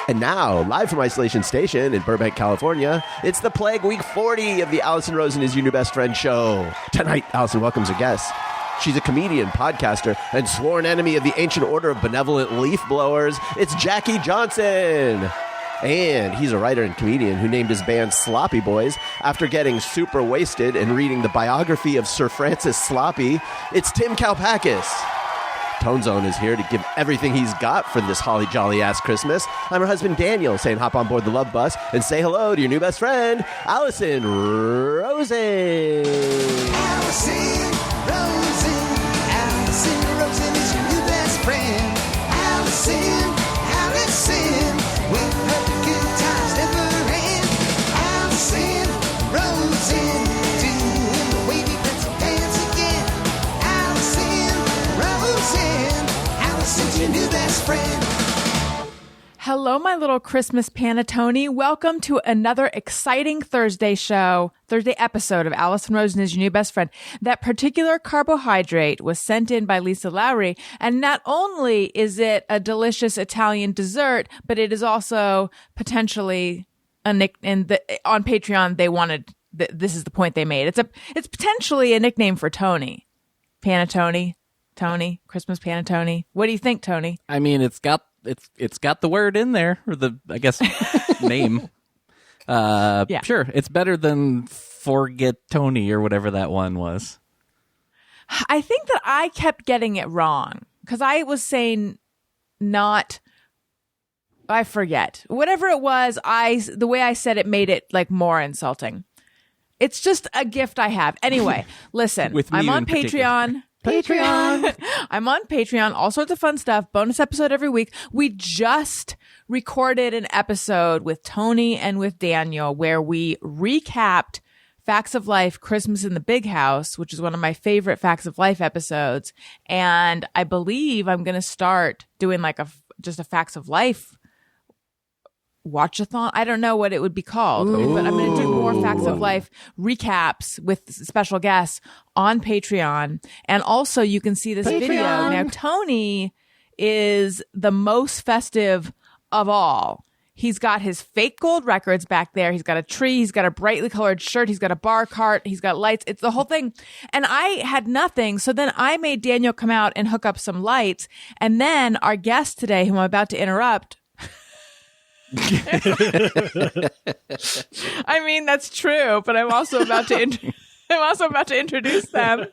And now, live from Isolation Station in Burbank, California, it's the Plague Week 40 of the Alison Rosen is Your New Best Friend show. Tonight, Alison welcomes her guest. She's a comedian, podcaster, and sworn enemy of the ancient order of benevolent leaf blowers. It's Jackie Johnson. And he's a writer and comedian who named his band Sloppy Boys after getting super wasted and reading the biography of Sir Francis Sloppy. It's Tim Kalpakis. Tone Zone is here to give everything he's got for this holly jolly ass Christmas. I'm her husband Daniel, saying hop on board the love bus and say hello to your new best friend, Alison Rosen. Alison Rosen, Alison Rosen is your new best friend. Alison, with her good times never end. Alison Rosen, doing the wavy pencil dance again. Alison Rosen, Alison's your new best friend. Hello, my little Christmas panettone. Welcome to another exciting Thursday episode of Alison Rosen is Your New Best Friend. That particular carbohydrate was sent in by Lisa Lowry, and not only is it a delicious Italian dessert, but it is also potentially a nickname. On Patreon, they wanted, this is the point they made. It's potentially a nickname for Tony. Panettone, Tony, Christmas panettone. What do you think, Tony? I mean, it's got the word in there, or I guess name. Yeah. Sure, it's better than Forget Tony or whatever that one was. I think that I kept getting it wrong because I was saying I forget. Whatever it was, the way I said it made it like more insulting. It's just a gift I have. Anyway, listen, I'm on Patreon. I'm on Patreon, all sorts of fun stuff, bonus episode every week. We just recorded an episode with Tony and with Daniel where we recapped Facts of Life, Christmas in the Big House, which is one of my favorite Facts of Life episodes. And I believe I'm going to start doing like just a Facts of Life watch-a-thon. I don't know what it would be called, but I'm going to do more Facts of Life recaps with special guests on Patreon. And also you can see this video. Now, Tony is the most festive of all. He's got his fake gold records back there. He's got a tree. He's got a brightly colored shirt. He's got a bar cart. He's got lights. It's the whole thing. And I had nothing. So then I made Daniel come out and hook up some lights. And then our guest today, whom I'm about to interrupt, I mean, that's true, but I'm also about to introduce them.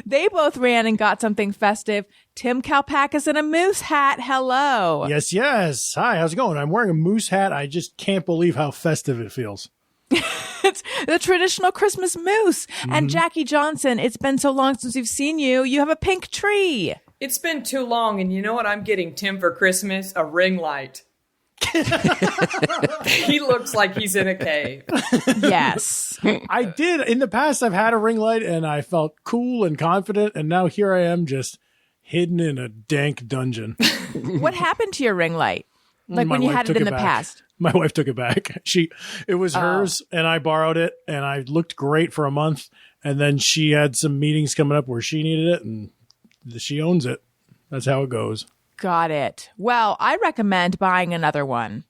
They both ran and got something festive. Tim Kalpakis in a moose hat. Hello. Yes. Hi, how's it going? I'm wearing a moose hat. I just can't believe how festive it feels. It's the traditional Christmas moose. Mm-hmm. And Jackie Johnson, it's been so long since we've seen you. You have a pink tree. It's been too long, and you know what I'm getting Tim for Christmas? A ring light. He looks like he's in a cave. Yes. I did. In the past, I've had a ring light and I felt cool and confident. And now here I am just hidden in a dank dungeon. What happened to your ring light? Like when you had it in the past? My wife took it back. It was hers and I borrowed it and I looked great for a month. And then she had some meetings coming up where she needed it and she owns it. That's how it goes. Got it. Well, I recommend buying another one.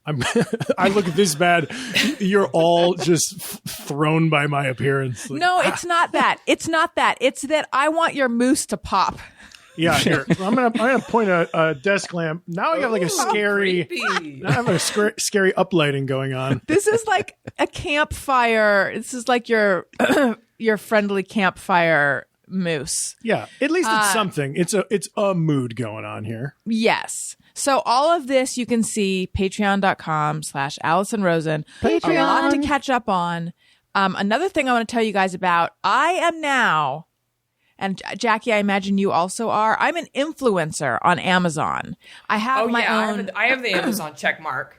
I look this bad. You're all just thrown by my appearance. Like, no, it's not that. It's not that. It's that I want your moose to pop. Yeah, here. I'm gonna point a desk lamp. Now I got like a scary. Now I have a scary uplighting going on. This is like a campfire. This is like your friendly campfire moose. Yeah, at least it's something. It's a mood going on here. Yes. So all of this you can see patreon.com/Alison Rosen. Patreon. A lot to catch up on. Another thing I want to tell you guys about. I am now, and Jackie, I imagine you also are, I'm an influencer on Amazon. I have my own. I have the Amazon check mark.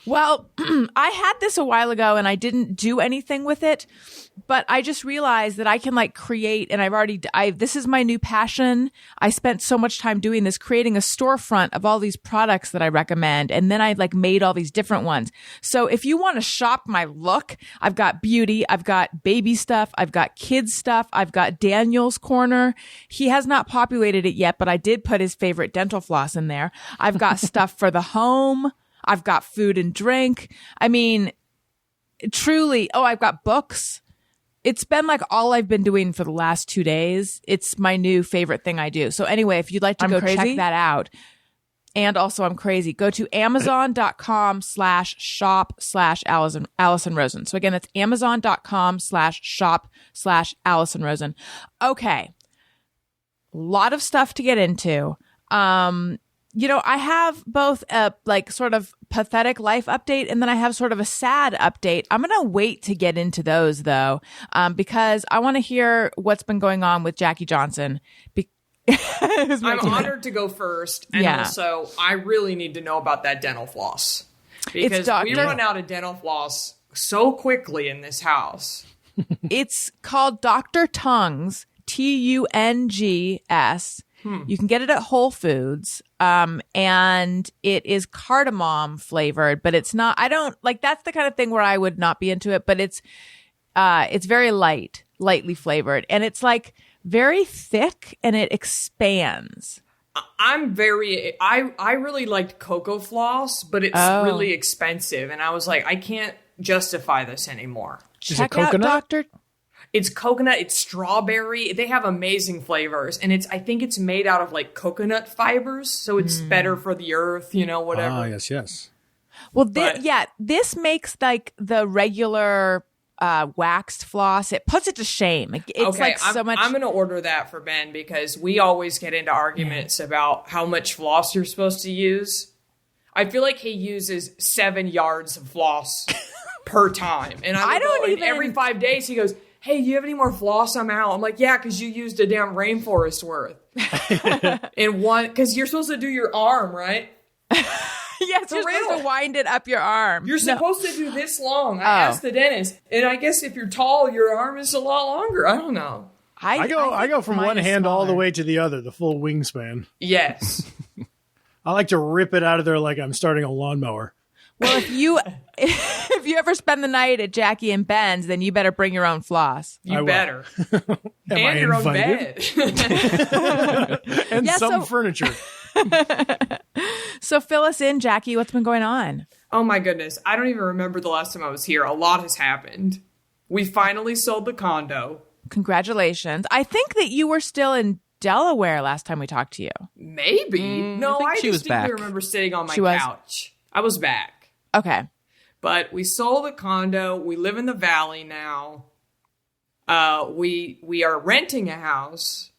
Well, I had this a while ago and I didn't do anything with it, but I just realized that I can like create, and this is my new passion. I spent so much time doing this, creating a storefront of all these products that I recommend. And then I like made all these different ones. So if you want to shop my look, I've got beauty, I've got baby stuff, I've got kids stuff, I've got Daniel's corner. He has not populated it yet, but I did put his favorite dental floss in there. I've got stuff for the home. I've got food and drink. I mean, truly. Oh, I've got books. It's been like all I've been doing for the last 2 days. It's my new favorite thing I do. So anyway, if you'd like to go check that out. And also I'm crazy. Go to amazon.com/shop/Alison Rosen. So again, that's amazon.com/shop/Alison Rosen. Okay. A lot of stuff to get into. I have both a like sort of pathetic life update and then I have sort of a sad update. I'm going to wait to get into those though, because I want to hear what's been going on with Jackie Johnson. I'm honored to go first. And also I really need to know about that dental floss because we run out of dental floss so quickly in this house. It's called Dr. Tongues, Tungs. You can get it at Whole Foods. And it is cardamom flavored, but it's not, that's the kind of thing where I would not be into it, but it's very lightly flavored and it's like very thick and it expands. I really liked Cocoa Floss, but it's really expensive. And I was like, I can't justify this anymore. Check out Dr. It's coconut, it's strawberry. They have amazing flavors. And I think it's made out of like coconut fibers. So it's better for the earth, whatever. Ah, yes. Well, this makes like the regular waxed floss. It puts it to shame. It's so much. I'm going to order that for Ben because we always get into arguments about how much floss you're supposed to use. I feel like he uses 7 yards of floss per time. And every 5 days he goes, hey, do you have any more floss? I'm out. I'm like, yeah, because you used a damn rainforest worth. In one, because you're supposed to do your arm, right? Yes, you're supposed to wind it up your arm. You're supposed to do this long. I asked the dentist, and I guess if you're tall, your arm is a lot longer. I don't know. I go from one hand all the way to the other, the full wingspan. Yes. I like to rip it out of there like I'm starting a lawnmower. Well, if you ever spend the night at Jackie and Ben's, then you better bring your own floss. You better. And your own bed. And some furniture. So fill us in, Jackie. What's been going on? Oh, my goodness. I don't even remember the last time I was here. A lot has happened. We finally sold the condo. Congratulations. I think that you were still in Delaware last time we talked to you. Maybe. No, I distinctly remember sitting on my couch. I was back. Okay. But we sold the condo. We live in the valley now. We are renting a house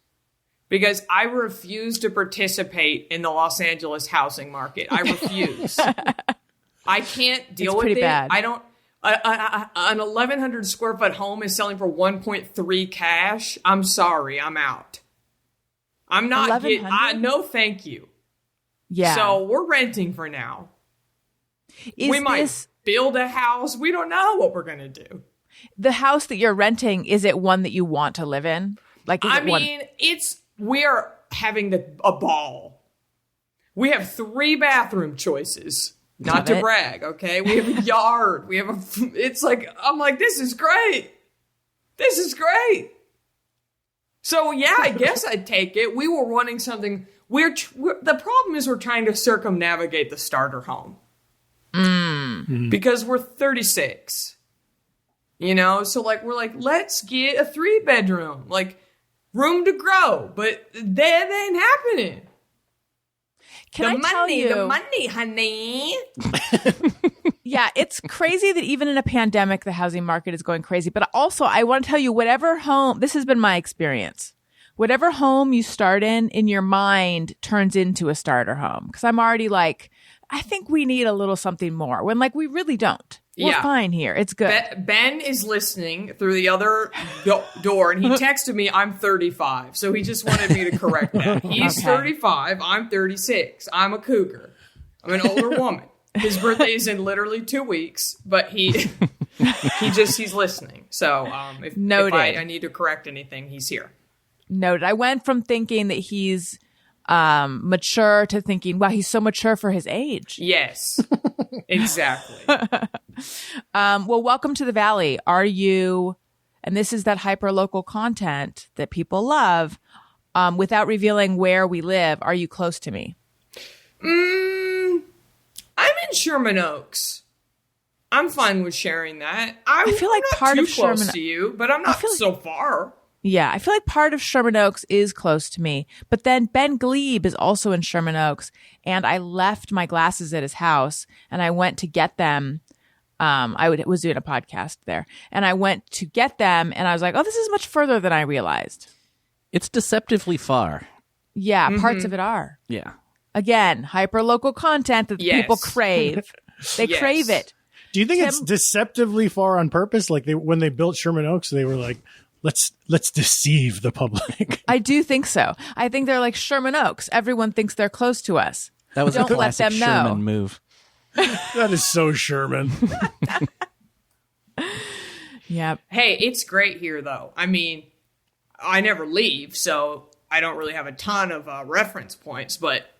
because I refuse to participate in the Los Angeles housing market. I refuse. I can't deal with it. Bad. I don't. An 1,100 square foot home is selling for 1.3 cash. I'm sorry. I'm out. I'm not getting. No, thank you. Yeah. So we're renting for now. We might build a house. We don't know what we're going to do. The house that you're renting, is it one that you want to live in? We are having a ball. We have 3 bathroom choices. Not to brag, okay? We have a yard. I'm like, this is great. This is great. So yeah, I guess I'd take it. We were wanting something. The problem is we're trying to circumnavigate the starter home. Because we're 36, so we're like, let's get a 3-bedroom, room to grow, but that ain't happening. The money, honey. Yeah, it's crazy that even in a pandemic, the housing market is going crazy. But also, I want to tell you, whatever home, this has been my experience. Whatever home you start in your mind turns into a starter home. Because I'm already like, I think we need a little something more. When we really don't. We're fine here. It's good. Ben is listening through the other door, and he texted me, I'm 35. So he just wanted me to correct that. He's 35. I'm 36. I'm a cougar. I'm an older woman. His birthday is in literally 2 weeks, but he's listening. So if I need to correct anything, he's here. Noted. I went from thinking that he's mature to thinking, wow, he's so mature for his age. Yes, exactly. Well, welcome to the Valley. Are you, and this is that hyper-local content that people love, without revealing where we live, are you close to me? I'm in Sherman Oaks. I'm fine with sharing that. I feel like part of Sherman close to you, but I'm not so far. Yeah, I feel like part of Sherman Oaks is close to me. But then Ben Glebe is also in Sherman Oaks, and I left my glasses at his house, and I went to get them. I was doing a podcast there, and I went to get them, and I was like, oh, this is much further than I realized. It's deceptively far. Yeah, parts of it are. Yeah. Again, hyper-local content that people crave. They crave it. Do you think it's deceptively far on purpose? Like when they built Sherman Oaks, they were like, let's deceive the public. I do think so. I think they're like Sherman Oaks. Everyone thinks they're close to us. That was Don't a classic let them know. Sherman move. That is so Sherman. Yeah. Hey, it's great here, though. I mean, I never leave, so I don't really have a ton of reference points, but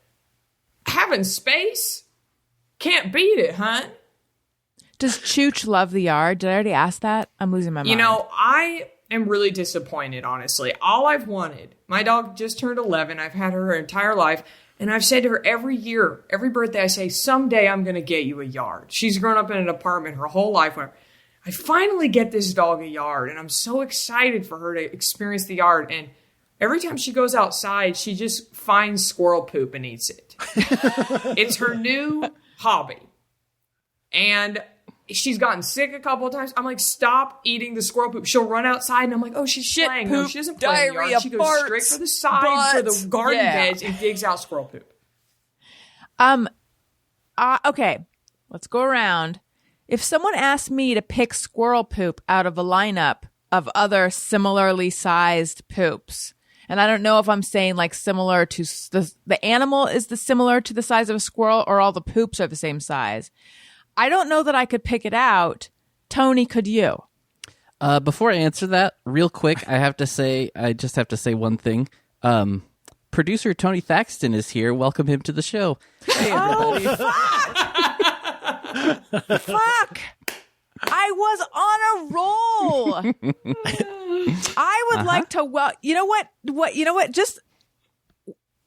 having space, can't beat it, huh? Does Chooch love the yard? Did I already ask that? I'm losing my mind. You know, I am really disappointed, honestly. All I've wanted, my dog just turned 11. I've had her entire life. And I've said to her every year, every birthday, I say, someday I'm going to get you a yard. She's grown up in an apartment her whole life. Where I finally get this dog a yard. And I'm so excited for her to experience the yard. And every time she goes outside, she just finds squirrel poop and eats it. It's her new hobby. And she's gotten sick a couple of times. I'm like, stop eating the squirrel poop. She'll run outside, and I'm like, oh, she's playing. No, she doesn't play in the yard. She goes straight for the sides or the garden beds and digs out squirrel poop. Okay, let's go around. If someone asked me to pick squirrel poop out of a lineup of other similarly sized poops, and I don't know if I'm saying like similar to the animal is similar to the size of a squirrel or all the poops are the same size. I don't know that I could pick it out. Tony, could you? Before I answer that, real quick, I just have to say one thing. Producer Tony Thaxton is here. Welcome him to the show. Hey, everybody. Oh, fuck! I was on a roll. I would like to. You know what? Just.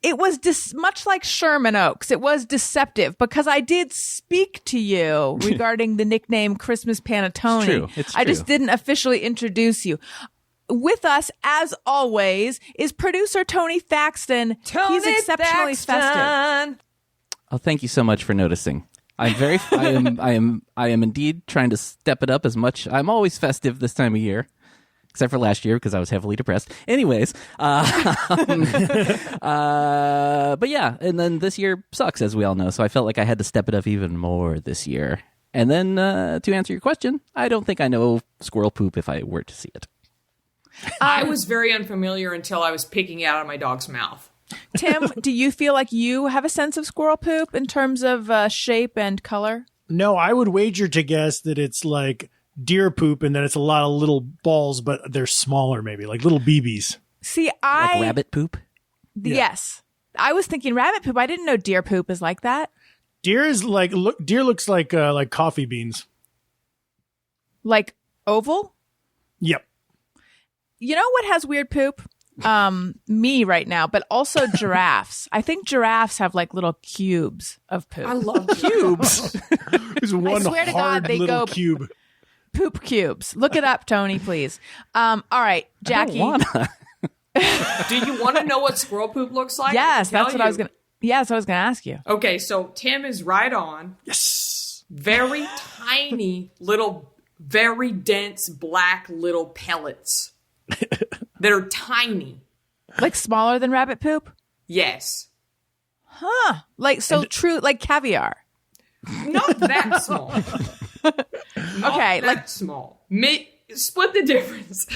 It was much like Sherman Oaks. It was deceptive because I did speak to you regarding the nickname Christmas Panettone. It's true. I just didn't officially introduce you. With us, as always, is producer Tony Thaxton. He's exceptionally festive. Oh, thank you so much for noticing. I am indeed trying to step it up as much. I'm always festive this time of year. Except for last year because I was heavily depressed. Anyways, but yeah, and then this year sucks, as we all know. So I felt like I had to step it up even more this year. And then to answer your question, I don't think I know squirrel poop if I were to see it. I was very unfamiliar until I was picking it out of my dog's mouth. Tim, do you feel like you have a sense of squirrel poop in terms of shape and color? No, I would wager to guess that it's like deer poop and then it's a lot of little balls, but they're smaller, maybe like little BBs. See, like rabbit poop? Yes. I was thinking rabbit poop. I didn't know deer poop is like that. Deer looks like coffee beans. Like oval? Yep. You know what has weird poop? Me right now, but also giraffes. I think giraffes have like little cubes of poop. I love cubes. There's one I swear to God, they little go cube. Poop cubes. Look it up, Tony, please. All right, Jackie. Do you want to know what squirrel poop looks like? Yes, that's what I was gonna. Yes, I was gonna ask you. Okay, so Tim is right on. Yes. Very tiny little, very dense black little pellets that are tiny. Like smaller than rabbit poop? Yes. Huh. Like true, like caviar. Not that small. Okay, like small. Split the difference.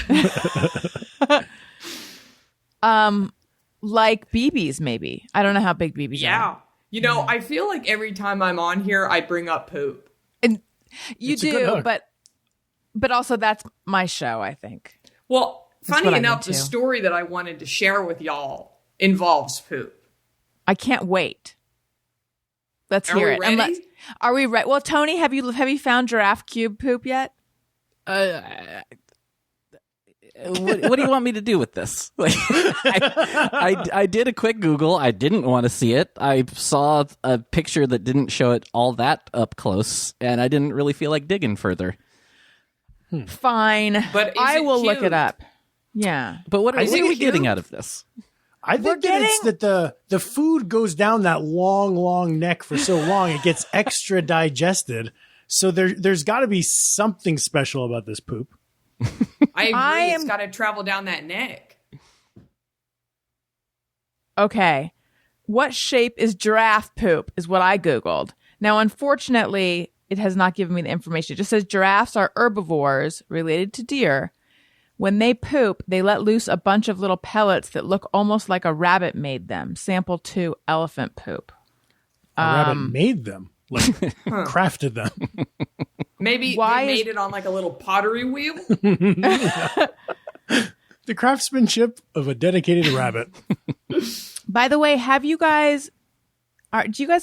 Like BBs, maybe. I don't know how big BBs are. You know, I feel like every time I'm on here, I bring up poop. And you It's a good do, hook. but also that's my show, I think. Well, That's funny what I'm enough, the into. story that I wanted to share with y'all involves poop. I can't wait. Let's Are hear we it. ready? Are we ready? Well, Tony, have you found giraffe cube poop yet? What do you want me to do with this? Like, I did a quick Google. I didn't want to see it. I saw a picture that didn't show it all that up close, and I didn't really feel like digging further. Fine, But is I it will look cute? it up. Yeah. But what are Is it we cute? getting out of this? I think that it's that the food goes down that long neck for so long it gets extra digested. So there's got to be something special about this poop. I agree. I It's am- got to travel down that neck. Okay. What shape is giraffe poop is what I Googled. Now, unfortunately, it has not given me the information. It just says giraffes are herbivores related to deer. When they poop, they let loose a bunch of little pellets that look almost like a rabbit made them. Sample 2, elephant poop. A rabbit made them, like crafted them. Maybe Why they is- made it on like a little pottery wheel. The craftsmanship of a dedicated rabbit. By the way, do you guys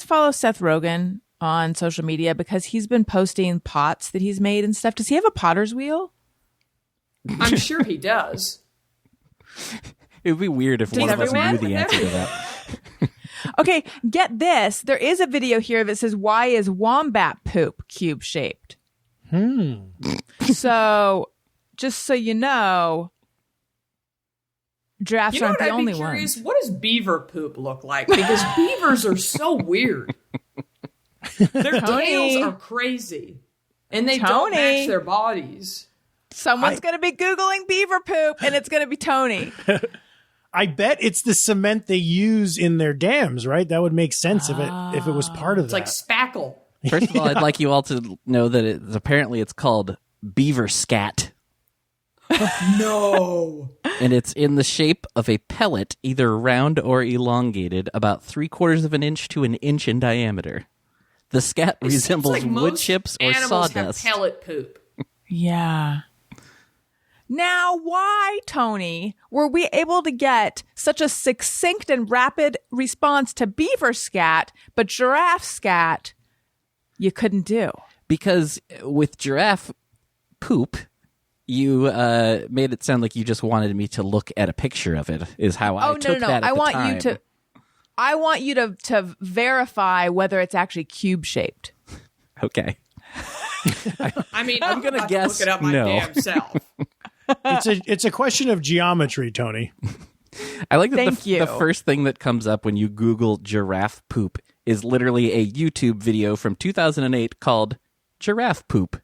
follow Seth Rogen on social media? Because he's been posting pots that he's made and stuff. Does he have a potter's wheel? I'm sure he does. It would be weird if one of us everyone? knew the answer to that. Okay, get this. There is a video here that says, why is wombat poop cube shaped? So, just so you know, giraffes You know aren't what? the I'd only be curious. ones. What does beaver poop look like? Because beavers are so weird. Their Tony. tails are crazy, and they don't Tony. match their bodies. Someone's going to be Googling beaver poop, and it's going to be Tony. I bet it's the cement they use in their dams, right? That would make sense if it was part of It's that. like spackle. First of all, I'd like you all to know that it's called beaver scat. No. And it's in the shape of a pellet, either round or elongated, about 3/4 of an inch to an inch in diameter. The scat It seems resembles like wood most chips or animals sawdust. have pellet poop. Yeah. Now, why, Tony, were we able to get such a succinct and rapid response to beaver scat, but giraffe scat you couldn't do? Because with giraffe poop, you made it sound like you just wanted me to look at a picture of it, is how I took that at I the want time. you to verify whether it's actually cube shaped. Okay. I mean, I'm gonna gonna guess look it up my no. damn self. it's a question of geometry, Tony. I like that Thank you. the first thing that comes up when you Google giraffe poop is literally a YouTube video from 2008 called Giraffe Poop.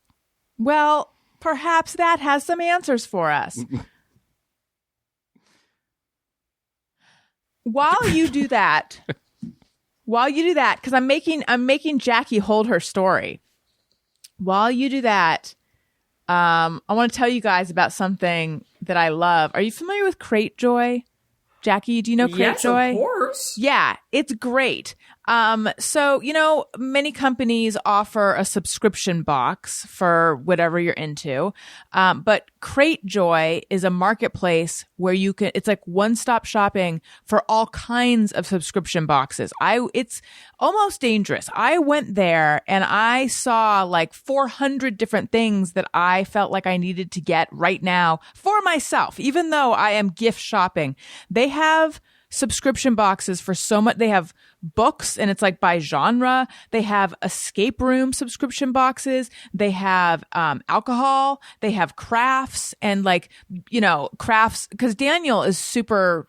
Well, perhaps that has some answers for us. While you do that, because I'm making Jackie hold her story. While you do that, I want to tell you guys about something that I love. Are you familiar with Crate Joy? Jackie, do you know Crate Yes, Joy? of course. Yeah, it's great. So, many companies offer a subscription box for whatever you're into. But Crate Joy is a marketplace where it's like one-stop shopping for all kinds of subscription boxes. It's almost dangerous. I went there and I saw like 400 different things that I felt like I needed to get right now for myself, even though I am gift shopping. They have subscription boxes for so much. They have books and it's like by genre. They have escape room subscription boxes. They have alcohol. They have crafts and crafts, because Daniel is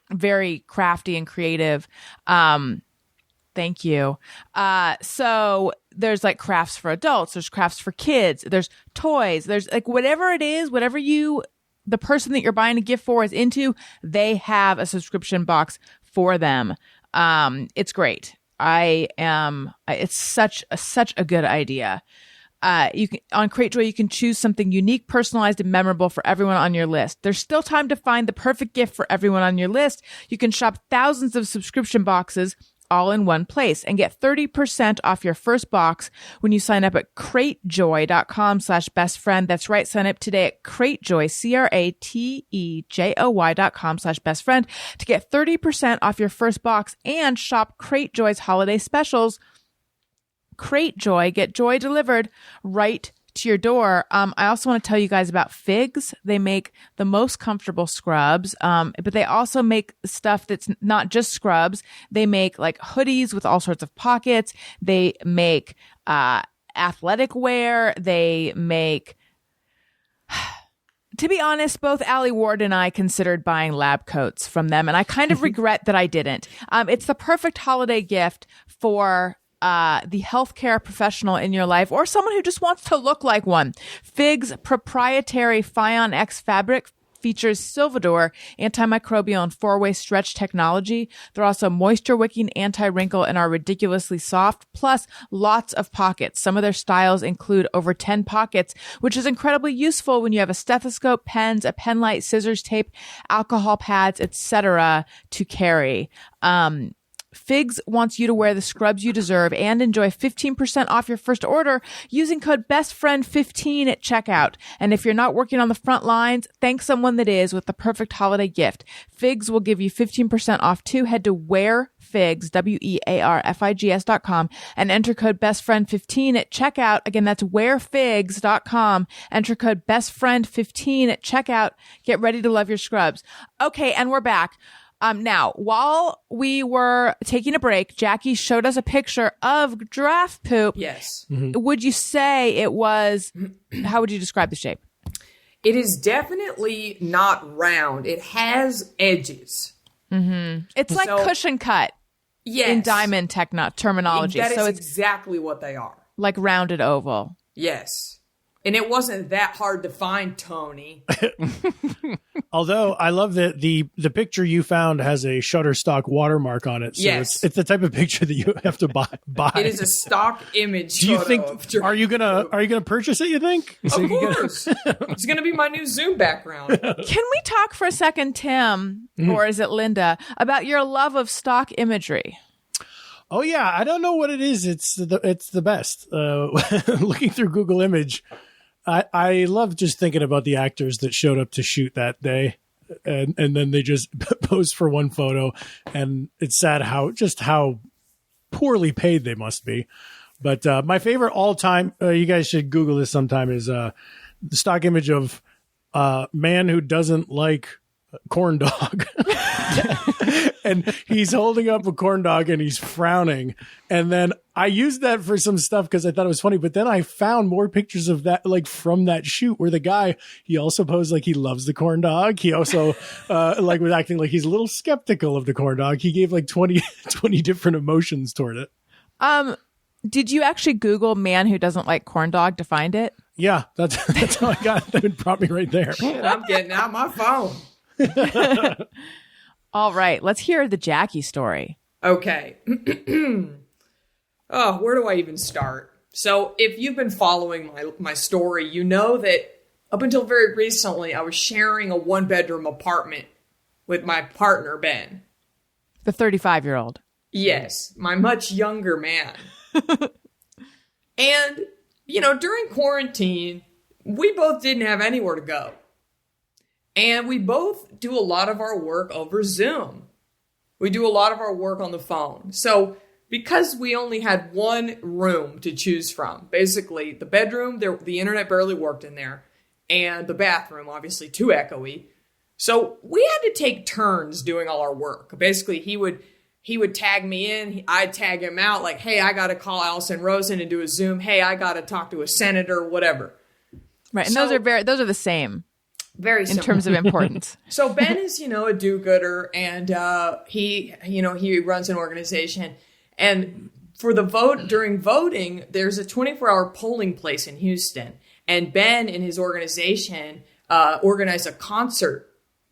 very crafty and creative. Thank you. So there's like crafts for adults. There's crafts for kids. There's toys. There's like whatever it is, the person that you're buying a gift for is into, they have a subscription box for them. It's great. It's such a good idea. On CrateJoy, you can choose something unique, personalized, and memorable for everyone on your list. There's still time to find the perfect gift for everyone on your list. You can shop thousands of subscription boxes, all in one place, and get 30% off your first box when you sign up at cratejoy.com/bestfriend. That's right. Sign up today at Cratejoy, CRATEJOY.com/bestfriend to get 30% off your first box and shop Cratejoy's holiday specials. Cratejoy, get joy delivered right to your door. I also want to tell you guys about Figs. They make the most comfortable scrubs, but they also make stuff that's not just scrubs. They make like hoodies with all sorts of pockets. They make athletic wear. They make... To be honest, both Allie Ward and I considered buying lab coats from them, and I kind of regret that I didn't. It's the perfect holiday gift for the healthcare professional in your life or someone who just wants to look like one. Fig's proprietary Fion X fabric features Silvador antimicrobial and 4-way stretch technology. They're also moisture wicking, anti-wrinkle, and are ridiculously soft, plus lots of pockets. Some of their styles include over 10 pockets, which is incredibly useful when you have a stethoscope, pens, a pen light, scissors, tape, alcohol pads, etc. to carry. Figs wants you to wear the scrubs you deserve and enjoy 15% off your first order using code BESTFRIEND15 at checkout. And if you're not working on the front lines, thank someone that is with the perfect holiday gift. Figs will give you 15% off too. Head to wearfigs, WEARFIGS.com and enter code BESTFRIEND15 at checkout. Again, that's wearfigs.com. Enter code BESTFRIEND15 at checkout. Get ready to love your scrubs. Okay, and we're back. Now, while we were taking a break, Jackie showed us a picture of giraffe poop. Yes. Would you say it was, how would you describe the shape? It is definitely not round. It has edges. It's like cushion cut in diamond terminology. That is so it's exactly what they are. like rounded oval. Yes. And it wasn't that hard to find, Tony. Although I love that the picture you found has a Shutterstock watermark on it. So Yes. it's the type of picture that you have to buy. It is a stock image. Do you photo think? of giraffe. Are you gonna purchase it? You think? Of course. It's going to be my new Zoom background. Can we talk for a second, Tim, or is it Linda, about your love of stock imagery? Oh yeah, I don't know what it is. It's the best. Looking through Google Image, I love just thinking about the actors that showed up to shoot that day, and then they just posed for one photo, and it's sad how poorly paid they must be. But my favorite all time, you guys should Google this sometime, is the stock image of man who doesn't like corn dog. And he's holding up a corn dog and he's frowning. And then I used that for some stuff because I thought it was funny. But then I found more pictures of that, like from that shoot, where the guy, he also posed like he loves the corn dog. He also like was acting like he's a little skeptical of the corn dog. He gave like 20 different emotions toward it. Did you actually Google man who doesn't like corn dog to find it? Yeah, that's how I got it. That brought me right there. I'm getting out my phone. All right, let's hear the Jackie story. Okay. Oh, where do I even start? So if you've been following my story, you know that up until very recently, I was sharing a 1-bedroom apartment with my partner, Ben. The 35-year-old. Yes, my much younger man. And, during quarantine, we both didn't have anywhere to go. And we both do a lot of our work over Zoom. We do a lot of our work on the phone. So because we only had one room to choose from, basically the bedroom, the internet barely worked in there, and the bathroom, obviously too echoey. So we had to take turns doing all our work. Basically, he would tag me in, I'd tag him out, like, hey, I got to call Alison Rosen and do a Zoom. Hey, I got to talk to a senator, whatever. Right, and those are the same. Very similar. In terms of importance. So Ben is, a do-gooder, and he runs an organization. And for the during voting, there's a 24-hour polling place in Houston. And Ben and his organization organized a concert,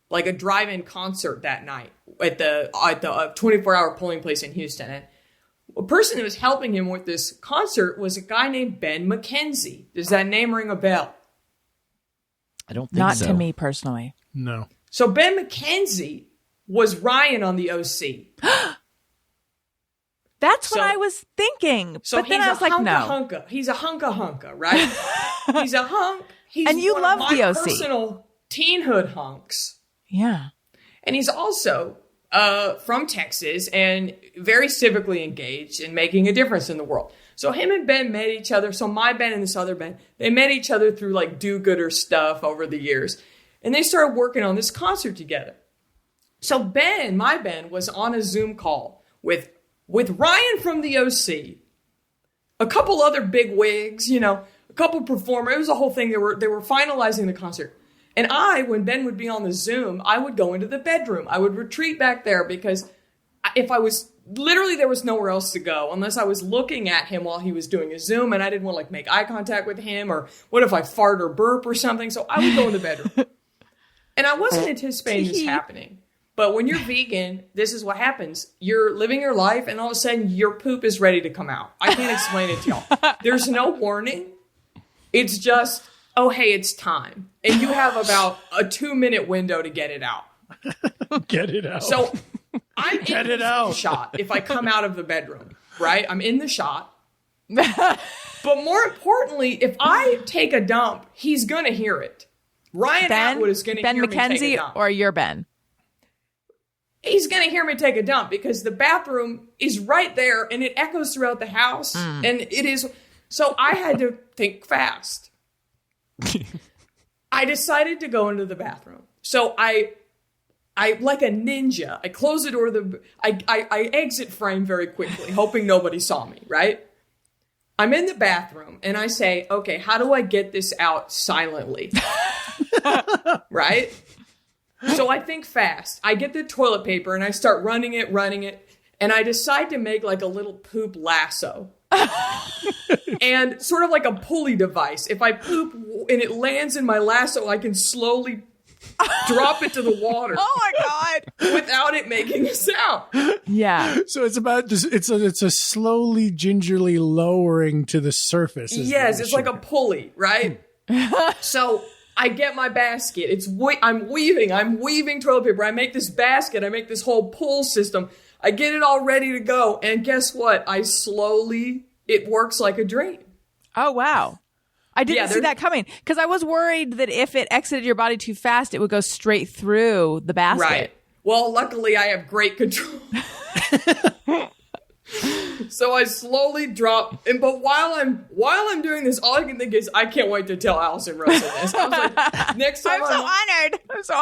like a drive-in concert that night at the 24-hour polling place in Houston. And a person that was helping him with this concert was a guy named Ben McKenzie. Does that name ring a bell? I don't think Not so. to me personally. No. So Ben McKenzie was Ryan on the OC. That's what I was thinking. So but then I was like, no. Hunka. He's a hunka, right? He's a hunk. He's and you one love of my the OC. personal teenhood hunks. Yeah. And he's also from Texas and very civically engaged in making a difference in the world. So him and Ben met each other. So my Ben and this other Ben, they met each other through like do-gooder stuff over the years. And they started working on this concert together. So Ben, my Ben, was on a Zoom call with Ryan from the OC, a couple other big wigs, a couple performers. It was a whole thing. They were finalizing the concert. And when Ben would be on the Zoom, I would go into the bedroom. I would retreat back there because if I was, literally there was nowhere else to go unless I was looking at him while he was doing a Zoom and I didn't want to make eye contact with him, or what if I fart or burp or something? So I would go in the bedroom. And I wasn't anticipating this happening. But when you're vegan, this is what happens. You're living your life and all of a sudden your poop is ready to come out. I can't explain it to y'all. There's no warning. It's just, oh, hey, it's time. And you have about a 2-minute window to get it out. Get it out. So I'm in the shot if I come out of the bedroom, right? I'm in the shot. But more importantly, if I take a dump, he's going to hear it. Ryan Atwood is going to hear me take a dump. Or your Ben? He's going to hear me take a dump because the bathroom is right there and it echoes throughout the house. And it is. So I had to think fast. I decided to go into the bathroom. So I like a ninja, I close the door. I exit frame very quickly, hoping nobody saw me, right? I'm in the bathroom and I say, okay, how do I get this out silently? Right? So I think fast. I get the toilet paper and I start running it. And I decide to make like a little poop lasso. And sort of like a pulley device. If I poop and it lands in my lasso, I can slowly drop it to the water. Oh my God. Without it making a sound. Yeah. So it's about it's a slowly, gingerly lowering to the surface. Yes, it's like a pulley, right? So I get my basket. I'm weaving toilet paper. I make this basket. I make this whole pull system. I get it all ready to go. And guess what? It works like a dream. Oh, wow. I didn't see that coming because I was worried that if it exited your body too fast, it would go straight through the basket. Right. Well, luckily I have great control. So I slowly drop, but while I'm doing this, all I can think is I can't wait to tell Alison Rosen this. I was like, next time I'm so honored.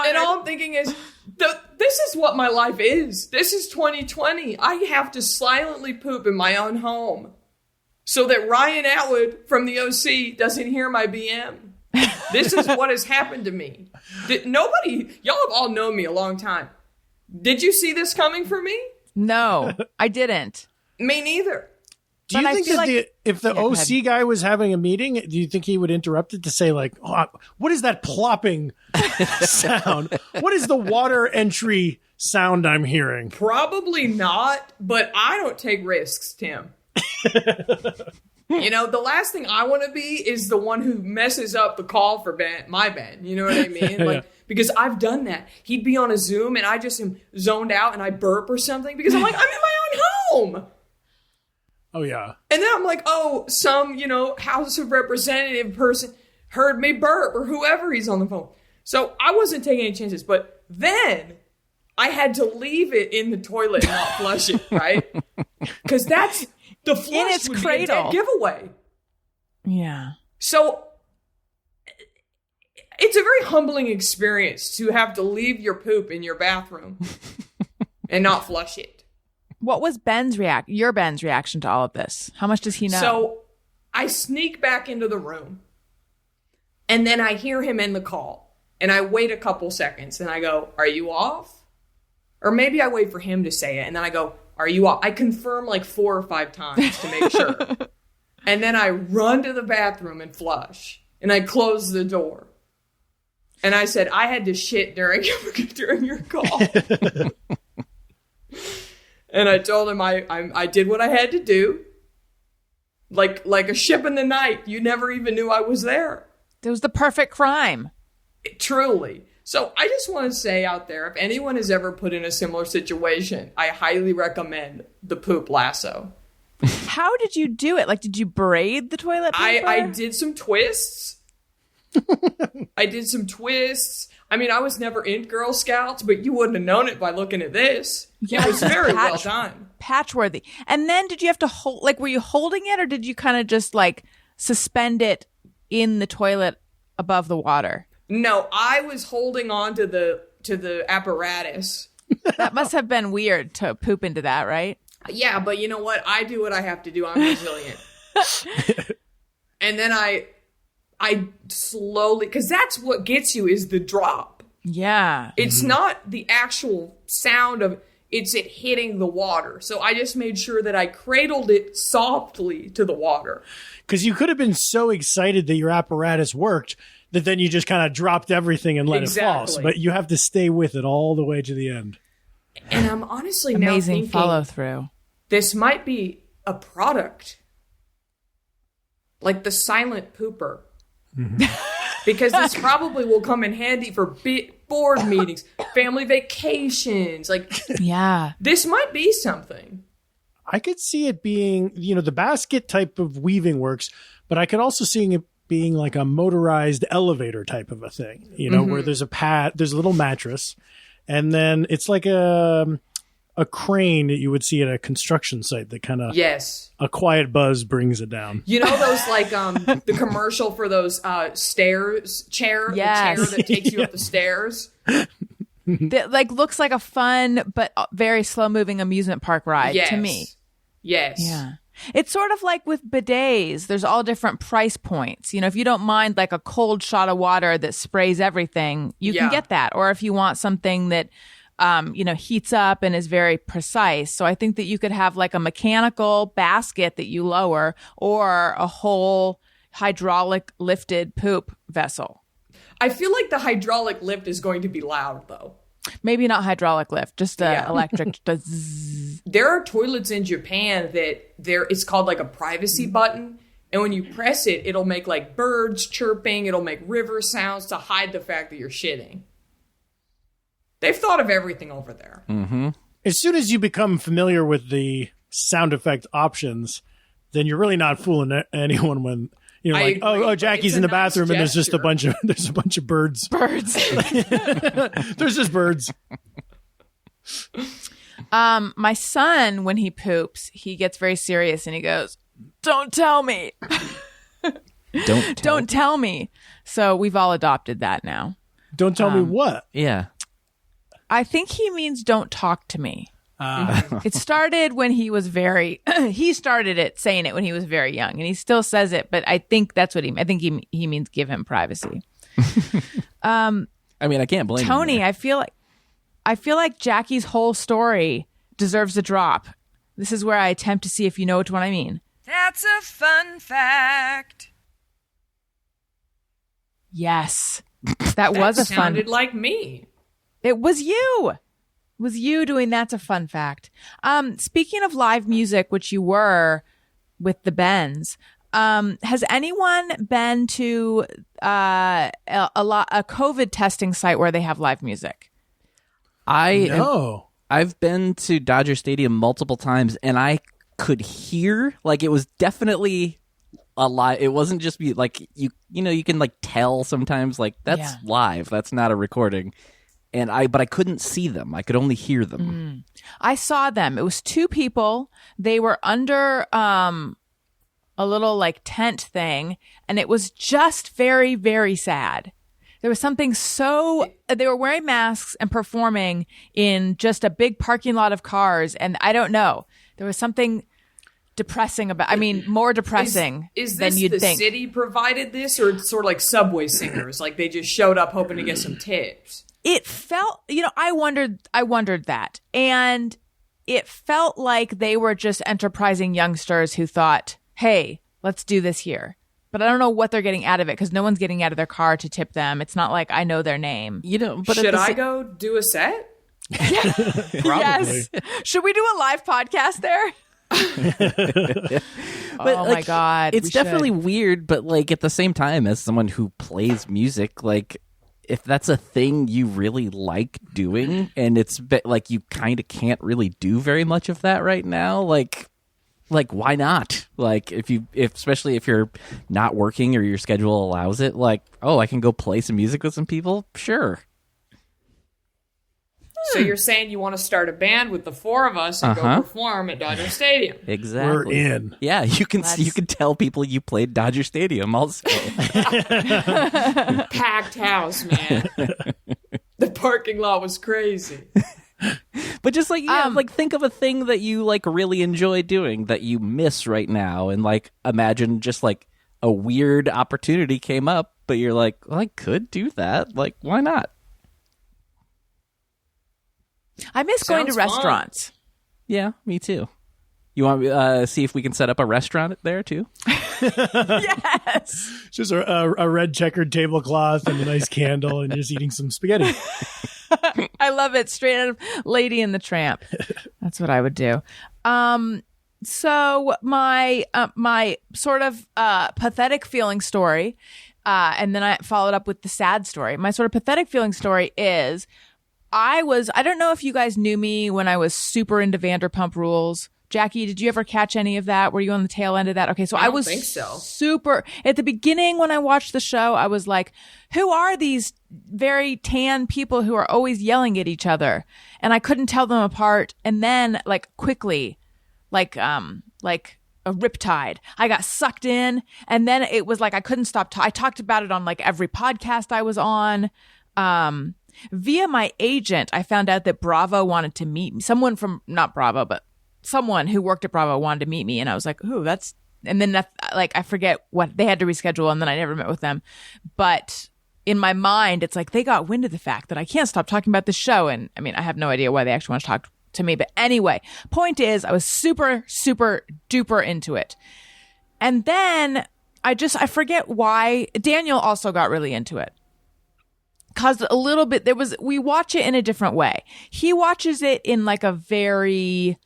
And all I'm thinking is, this is what my life is. This is 2020. I have to silently poop in my own home so that Ryan Atwood from the OC doesn't hear my BM. This is what has happened to me. Y'all have all known me a long time. Did you see this coming for me? No, I didn't. Me neither. Do you think that if the OC guy was having a meeting, do you think he would interrupt it to say like, oh, what is that plopping sound? What is the water entry sound I'm hearing? Probably not, but I don't take risks, Tim. The last thing I want to be is the one who messes up the call for my Ben. You know what I mean? Because I've done that. He'd be on a Zoom and I just am zoned out and I burp or something because I'm like, I'm in my own home. Oh, yeah. And then I'm like, oh, some, House of Representative person heard me burp or whoever he's on the phone. So I wasn't taking any chances. But then I had to leave it in the toilet and not flush it, right? Because that's the flush would be a dead giveaway. Yeah. So it's a very humbling experience to have to leave your poop in your bathroom and not flush it. What was your Ben's reaction to all of this? How much does he know? So I sneak back into the room and then I hear him in the call and I wait a couple seconds and I go, are you off? Or maybe I wait for him to say it and then I go, are you off? I confirm like 4 or 5 times to make sure. And then I run to the bathroom and flush and I close the door. And I said, I had to shit during your call. And I told him I did what I had to do. Like a ship in the night. You never even knew I was there. It was the perfect crime. Truly. So I just want to say out there, if anyone is ever put in a similar situation, I highly recommend the poop lasso. how did you do it? Like, did you braid the toilet paper? I did some twists. I mean, I was never in Girl Scouts, but you wouldn't have known it by looking at this. Yeah, it was very well done. Patchworthy. And then did you have to hold, like, were you holding it or did you kind of just like suspend it in the toilet above the water? No, I was holding on to the apparatus. That must have been weird to poop into that, right? Yeah, but you know what? I do what I have to do. I'm resilient. And then I slowly, because that's what gets you is the drop. Yeah. It's not the actual sound of it hitting the water. So I just made sure that I cradled it softly to the water. Because you could have been so excited that your apparatus worked that then you just kind of dropped everything and let it fall. But you have to stay with it all the way to the end. And I'm honestly amazing now thinking, follow through. This might be a product. Like the silent pooper. Mm-hmm. Because this probably will come in handy for board meetings, family vacations. Like, yeah, this might be something. I could see it being, the basket type of weaving works, but I could also see it being like a motorized elevator type of a thing, where there's there's a little mattress, and then it's like a crane that you would see at a construction site that kind of a quiet buzz brings it down. You know those like the commercial for those chair that takes you up the stairs. That like looks like a fun but very slow moving amusement park ride to me. Yes. Yeah. It's sort of like with bidets. There's all different price points. If you don't mind like a cold shot of water that sprays everything, you can get that. Or if you want something that heats up and is very precise. So I think that you could have like a mechanical basket that you lower or a whole hydraulic lifted poop vessel. I feel like the hydraulic lift is going to be loud though. Maybe not hydraulic lift, just electric. There are toilets in Japan that it's called like a privacy button. And when you press it, it'll make like birds chirping. It'll make river sounds to hide the fact that you're shitting. They've thought of everything over there. Mm-hmm. As soon as you become familiar with the sound effect options, then you're really not fooling anyone when like, oh, Jackie's in the bathroom and there's just a bunch of birds. There's just birds. My son, when he poops, he gets very serious and he goes, "Don't tell me." Don't tell me. So we've all adopted that now. Don't tell me what? Yeah. I think he means don't talk to me. It started when he was he started it saying it when he was very young and he still says it, but I think that's what I think he means give him privacy. I mean, I can't blame Tony, him. I feel like Jackie's whole story deserves a drop. This is where I attempt to see if you know which one I mean. That's a fun fact. Yes. That was a fun. Sounded like me. It was you. It was you doing That's a Fun Fact. Speaking of live music, which you were with the Bens, has anyone been to a COVID testing site where they have live music? I've been to Dodger Stadium multiple times, and I could hear, like, it was definitely a live. It wasn't just like you can like tell sometimes, like, that's live. That's not a recording. But I couldn't see them. I could only hear them. I saw them. It was two people. They were under a little like tent thing, and it was just very, very sad. There was something they were wearing masks and performing in just a big parking lot of cars, and I don't know. There was something depressing about. I mean, more depressing than you'd think. Is this the city provided this, or it's sort of like Subway singers, like they just showed up hoping to get some tips? It felt, I wondered that. And it felt like they were just enterprising youngsters who thought, hey, let's do this here. But I don't know what they're getting out of it because no one's getting out of their car to tip them. It's not like I know their name. But should I go do a set? Yes. Should we do a live podcast there? But, my God. It's definitely weird, but like at the same time, as someone who plays music, like, if that's a thing you really like doing, and it's like you kind of can't really do very much of that right now, like, like, why not? Like, especially if you're not working or your schedule allows it, like, oh, I can go play some music with some people. Sure. So you're saying you want to start a band with the four of us and go perform at Dodger Stadium? Exactly. We're in. Yeah, you can tell people you played Dodger Stadium also. Packed house, man. The parking lot was crazy. But just like, like think of a thing that you like really enjoy doing that you miss right now, and like imagine just like a weird opportunity came up, but you're like, well, I could do that. Like, why not? I miss going to restaurants. Yeah, me too. You want to see if we can set up a restaurant there too? Yes. Just a red checkered tablecloth and a nice candle, and just eating some spaghetti. I love it. Straight out of Lady and the Tramp. That's what I would do. So my sort of pathetic feeling story, and then I followed up with the sad story. My sort of pathetic feeling story is I don't know if you guys knew me when I was super into Vanderpump Rules. Jackie, did you ever catch any of that? Were you on the tail end of that? Okay, so I was think so. Super at the beginning when I watched the show, I was like, who are these very tan people who are always yelling at each other? And I couldn't tell them apart. And then like quickly, like a riptide, I got sucked in, and then it was like I couldn't stop. I talked about it on like every podcast I was on. Via my agent, I found out that Bravo wanted to meet me. Someone from, not Bravo, but someone who worked at Bravo wanted to meet me. And I was like, ooh, and then like, I forget what they had to reschedule, and then I never met with them. But in my mind, it's like they got wind of the fact that I can't stop talking about the show. And I mean, I have no idea why they actually want to talk to me. But anyway, point is, I was super, super duper into it. And then I forget why Daniel also got really into it. Cause a little bit, we watch it in a different way. He watches it in like a very,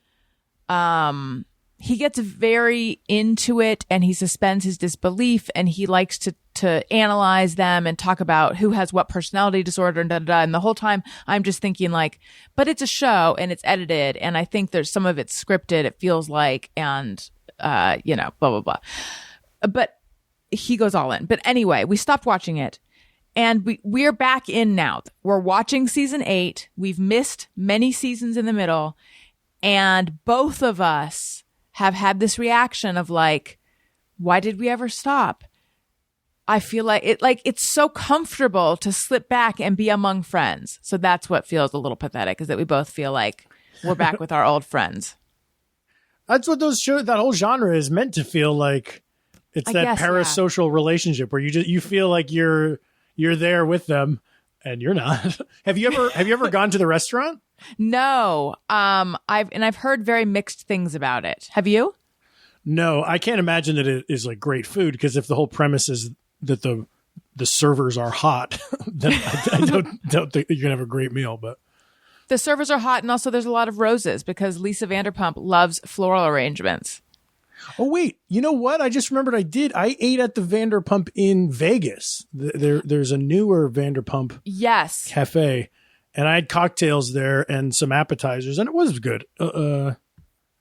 he gets very into it, and he suspends his disbelief, and he likes to analyze them and talk about who has what personality disorder and da-da-da. And the whole time I'm just thinking like, but it's a show and it's edited, and I think there's some of it's scripted, it feels like, and, blah, blah, blah. But he goes all in. But anyway, we stopped watching it. And we're back in now. We're watching season 8. We've missed many seasons in the middle. And both of us have had this reaction of like, why did we ever stop? I feel like it's so comfortable to slip back and be among friends. So that's what feels a little pathetic, is that we both feel like we're back with our old friends. That's what that whole genre is meant to feel like. It's that parasocial relationship where you feel like you're there with them, and you're not. Have you ever gone to the restaurant? No. I've heard very mixed things about it. Have you? No, I can't imagine that it is like great food, because if the whole premise is that the servers are hot, then I don't think you're gonna have a great meal. But the servers are hot, and also there's a lot of roses because Lisa Vanderpump loves floral arrangements. Oh, wait. You know what? I just remembered I ate at the Vanderpump in Vegas. There's a newer Vanderpump cafe, and I had cocktails there and some appetizers, and it was good.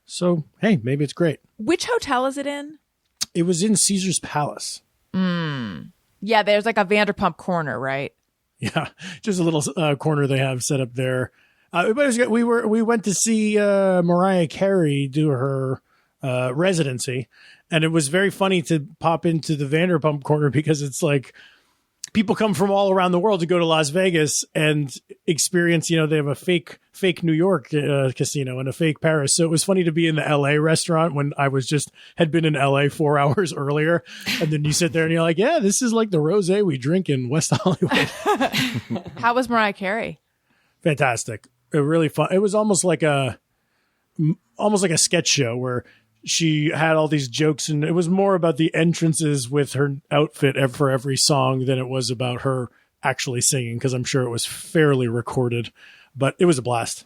So, hey, maybe it's great. Which hotel is it in? It was in Caesar's Palace. Yeah, there's like a Vanderpump corner, right? Yeah, just a little corner they have set up there. But it was good. We went to see Mariah Carey do her residency, and it was very funny to pop into the Vanderpump corner, because it's like people come from all around the world to go to Las Vegas and experience, they have a fake New York casino and a fake Paris. So it was funny to be in the LA restaurant when I had been in LA 4 hours earlier. And then you sit there and you're like, yeah, this is like the rosé we drink in West Hollywood. How was Mariah Carey? Fantastic. Really fun. It was almost like a sketch show where she had all these jokes, and it was more about the entrances with her outfit for every song than it was about her actually singing, because I'm sure it was fairly recorded, but it was a blast.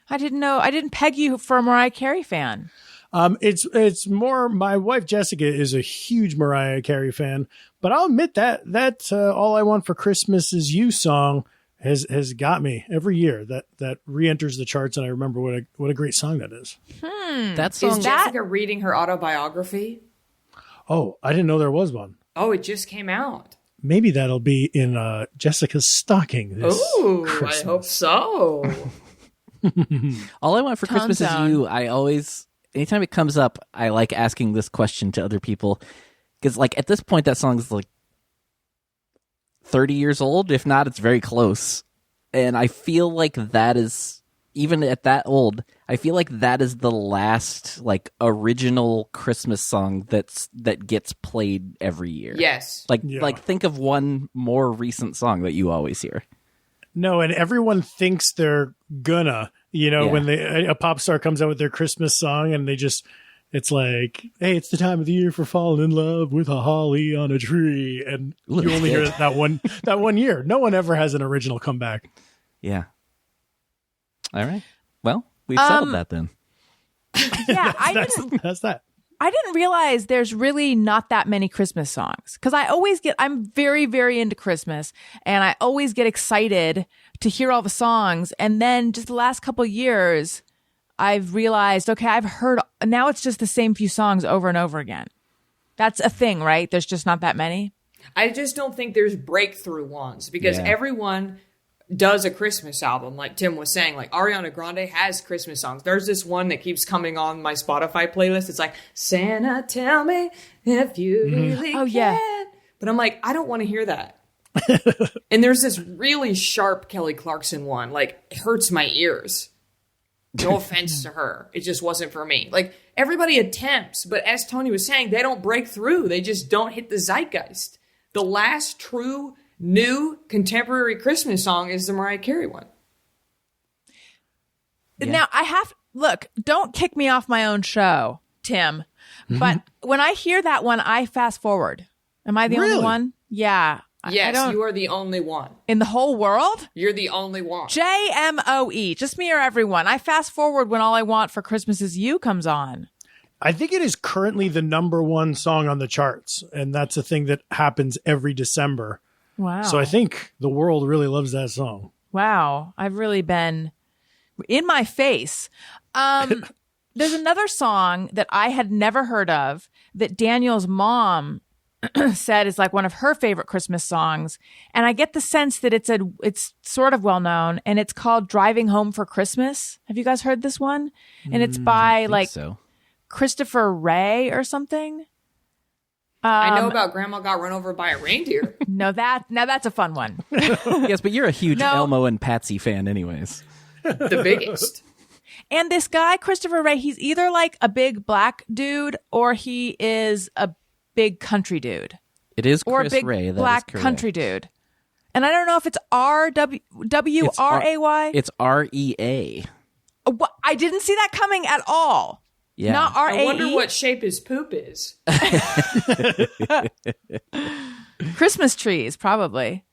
I didn't know. I didn't peg you for a Mariah Carey fan. It's more, my wife Jessica is a huge Mariah Carey fan, but I'll admit that All I Want for Christmas Is You song has got me every year. That re-enters the charts, and I remember what a great song that is. That song. Is Jessica reading her autobiography? Oh, I didn't know there was one. Oh, it just came out. Maybe that'll be in Jessica's stocking this Ooh, Christmas. I hope so. All I Want for Tone Christmas down. Is You. I always, anytime it comes up, I like asking this question to other people. Because, like, at this point, that song's like 30 years old. If not, it's very close. And I feel like that is, even at that old, I feel like that is the last, like, original Christmas song that gets played every year. Yes. Like think of one more recent song that you always hear. No, and everyone thinks they're gonna, Yeah. when a pop star comes out with their Christmas song and it's like, hey, it's the time of the year for falling in love with a holly on a tree. And you only hear it that one year. No one ever has an original comeback. Yeah. All right. Well, we've settled that then. Yeah, That's that. I didn't realize there's really not that many Christmas songs because I'm very, very into Christmas and I always get excited to hear all the songs. And then just the last couple of years, I've realized, okay, I've heard, now it's just the same few songs over and over again. That's a thing, right? There's just not that many. I just don't think there's breakthrough ones because everyone does a Christmas album, like Tim was saying. Like Ariana Grande has Christmas songs. There's this one that keeps coming on my Spotify playlist. It's like, Santa, tell me if you really can. Yeah. But I'm like, I don't want to hear that. And there's this really sharp Kelly Clarkson one. Like, it hurts my ears. No offense to her. It just wasn't for me. Like, everybody attempts, but as Tony was saying, they don't break through. They just don't hit the zeitgeist. The last true new contemporary Christmas song is the Mariah Carey one. Now look, don't kick me off my own show, Tim. But when I hear that one, I fast forward. Am I the only Really? one? Yeah. I Yes, don't, you are the only one. in the whole world? You're the only one. JMOE, just me or everyone. I fast forward when All I Want for Christmas Is You comes on. I think it is currently the number one song on the charts. And that's a thing that happens every December. Wow. So I think the world really loves that song. Wow. I've really been in my face. There's another song that I had never heard of that Daniel's mom said is like one of her favorite Christmas songs. And I get the sense that it's sort of well known and it's called Driving Home for Christmas. Have you guys heard this one? And it's by Christopher Ray or something. I know about Grandma Got Run Over by a Reindeer. No, that's a fun one. Yes, but you're a huge Elmo and Patsy fan anyways. The biggest. And this guy, Christopher Ray, he's either like a big black dude or he is a big country dude. It is Or Chris a big Ray. That black is correct. country dude. And I don't know if it's W-R-A-Y. It's R-E-A. What? I didn't see that coming at all. Yeah. Not R-A-E. I wonder what shape his poop is. Christmas trees, probably.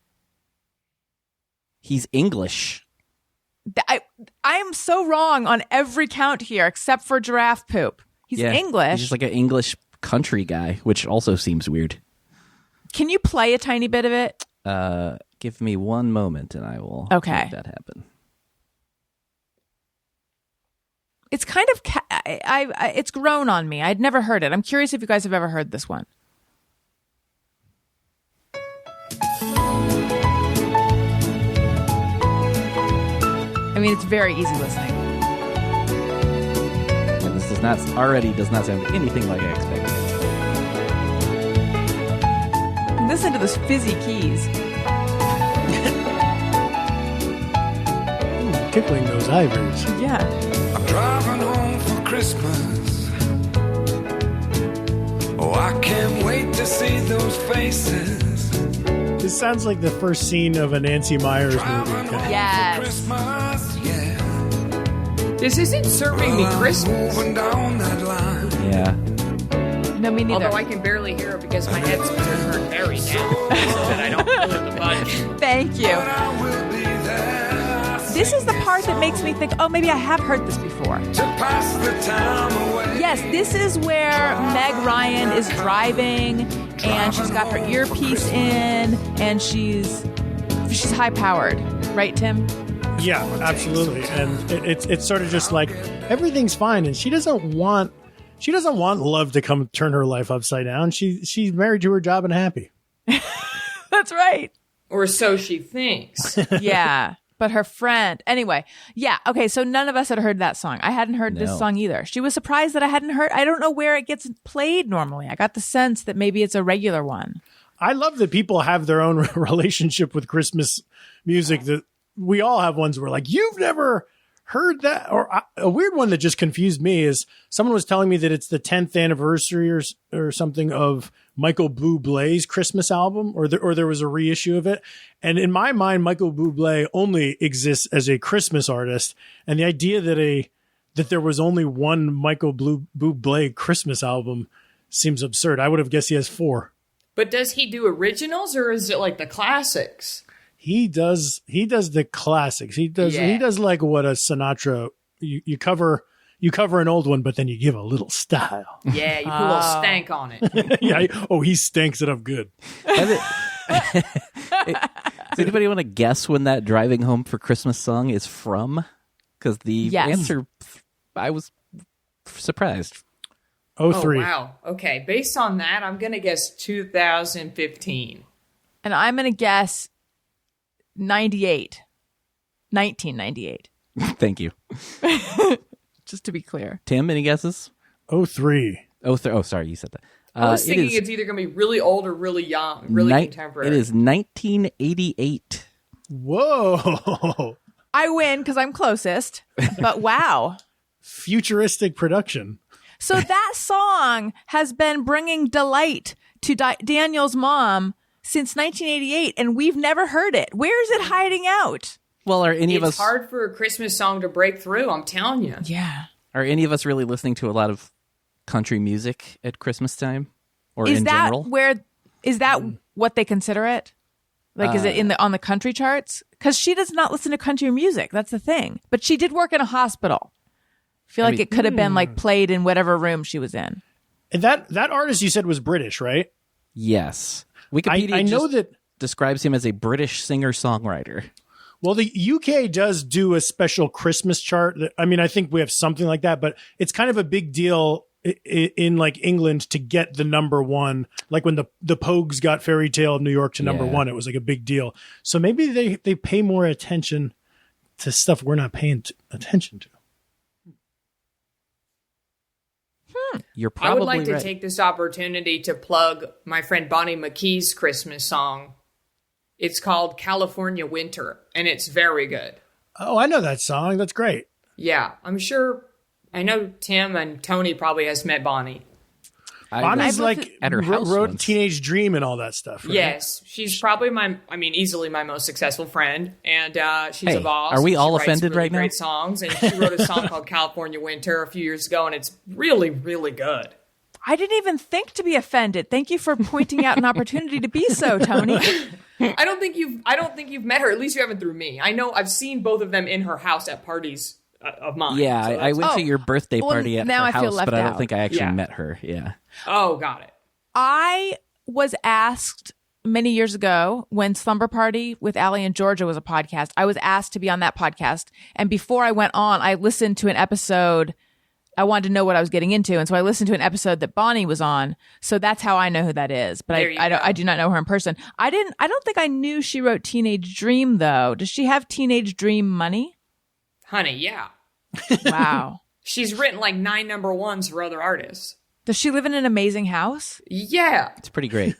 He's English. I am so wrong on every count here except for giraffe poop. He's English. He's just like an English country guy, which also seems weird. Can you play a tiny bit of it? Give me one moment and I will make that happen. It's kind of it's grown on me. I'd never heard it. I'm curious if you guys have ever heard this one. I mean, it's very easy listening. And this does not sound anything like I expected. Listen to those fizzy keys. Tickling those ivories. Yeah. I'm driving home for Christmas. Oh, I can't wait to see those faces. This sounds like the first scene of a Nancy Meyers movie. Yes. Christmas, yeah. This isn't serving me Christmas. Moving down that line. Yeah. No, me neither. Although I can barely hear it because my headphones are very down so that I don't feel the button. Thank you. But I will be there. This is the part that makes me think, oh, maybe I have heard this before. To pass the time away. Yes, this is where Meg Ryan is driving and she's got her earpiece in and she's high powered. Right, Tim? Yeah, absolutely. And it's sort of just like everything's fine, and she doesn't want love to come turn her life upside down. She's married to her job and happy. That's right. Or so she thinks. Yeah. But her friend, anyway, yeah. Okay. So none of us had heard that song. I hadn't heard this song either. She was surprised that I hadn't heard. I don't know where it gets played normally. I got the sense that maybe it's a regular one. I love that people have their own relationship with Christmas music. That we all have ones where like, you've never heard that. Or a weird one that just confused me is someone was telling me that it's the 10th anniversary or something of Michael Bublé's Christmas album, or there was a reissue of it. And in my mind, Michael Bublé only exists as a Christmas artist. And the idea that there was only one Michael Bublé Christmas album seems absurd. I would have guessed he has 4. But does he do originals, or is it like the classics? He does the classics. He does like what a Sinatra, you cover an old one, but then you give a little style. Yeah, you put a little stank on it. Yeah. Oh, he stanks it up good. Does anybody want to guess when that Driving Home for Christmas song is from? Because the answer, I was surprised. 03. Oh, wow. Okay. Based on that, I'm going to guess 2015. And I'm going to guess 1998. Thank you. Just to be clear. Tim, any guesses? 03. Oh, sorry, you said that. I was thinking it's either going to be really old or really young, really contemporary. It is 1988. Whoa. I win because I'm closest, but wow. Futuristic production. So that song has been bringing delight to Daniel's mom since 1988, and we've never heard it. Where is it hiding out? Well, are any of us... It's hard for a Christmas song to break through, I'm telling you. Yeah. Are any of us really listening to a lot of country music at Christmas time? Or in general? Is that what they consider it? Like, is it on the country charts? Because she does not listen to country music. That's the thing. But she did work in a hospital. I feel like it could have been like played in whatever room she was in. And that artist you said was British, right? Yes. Wikipedia I know that describes him as a British singer-songwriter. Well, the UK does do a special Christmas chart. I mean, I think we have something like that, but it's kind of a big deal in like England to get the number one. Like when the Pogues got Fairy Tale of New York to number one, it was like a big deal. So maybe they pay more attention to stuff we're not paying attention to. You're probably I would like to right. take this opportunity to plug my friend Bonnie McKee's Christmas song. It's called California Winter, and it's very good. Oh, I know that song. That's great. Yeah, I'm sure. I know Tim and Tony probably has met Bonnie. Bonnie's like at her house wrote once. Teenage Dream and all that stuff. Right? Yes, she's probably easily my most successful friend, and she's a boss. Are we She all writes offended really right now? Great songs, and she wrote a song called California Winter a few years ago, and it's really, really good. I didn't even think to be offended. Thank you for pointing out an opportunity to be so, Tony. I don't think you've met her. At least you haven't through me. I know I've seen both of them in her house at parties of mine. Yeah, so I went to your birthday party at now her I feel house, left but I don't out. think I actually Yeah. met her. Yeah. Oh, got it. I was asked many years ago when Slumber Party with Allie and Georgia was a podcast. I was asked to be on that podcast. And before I went on, I listened to an episode. I wanted to know what I was getting into. And so I listened to an episode that Bonnie was on. So that's how I know who that is. But I do not know her in person. I don't think I knew she wrote Teenage Dream, though. Does she have Teenage Dream money? Honey, yeah. Wow. She's written like 9 number ones for other artists. Does she live in an amazing house? Yeah. It's pretty great.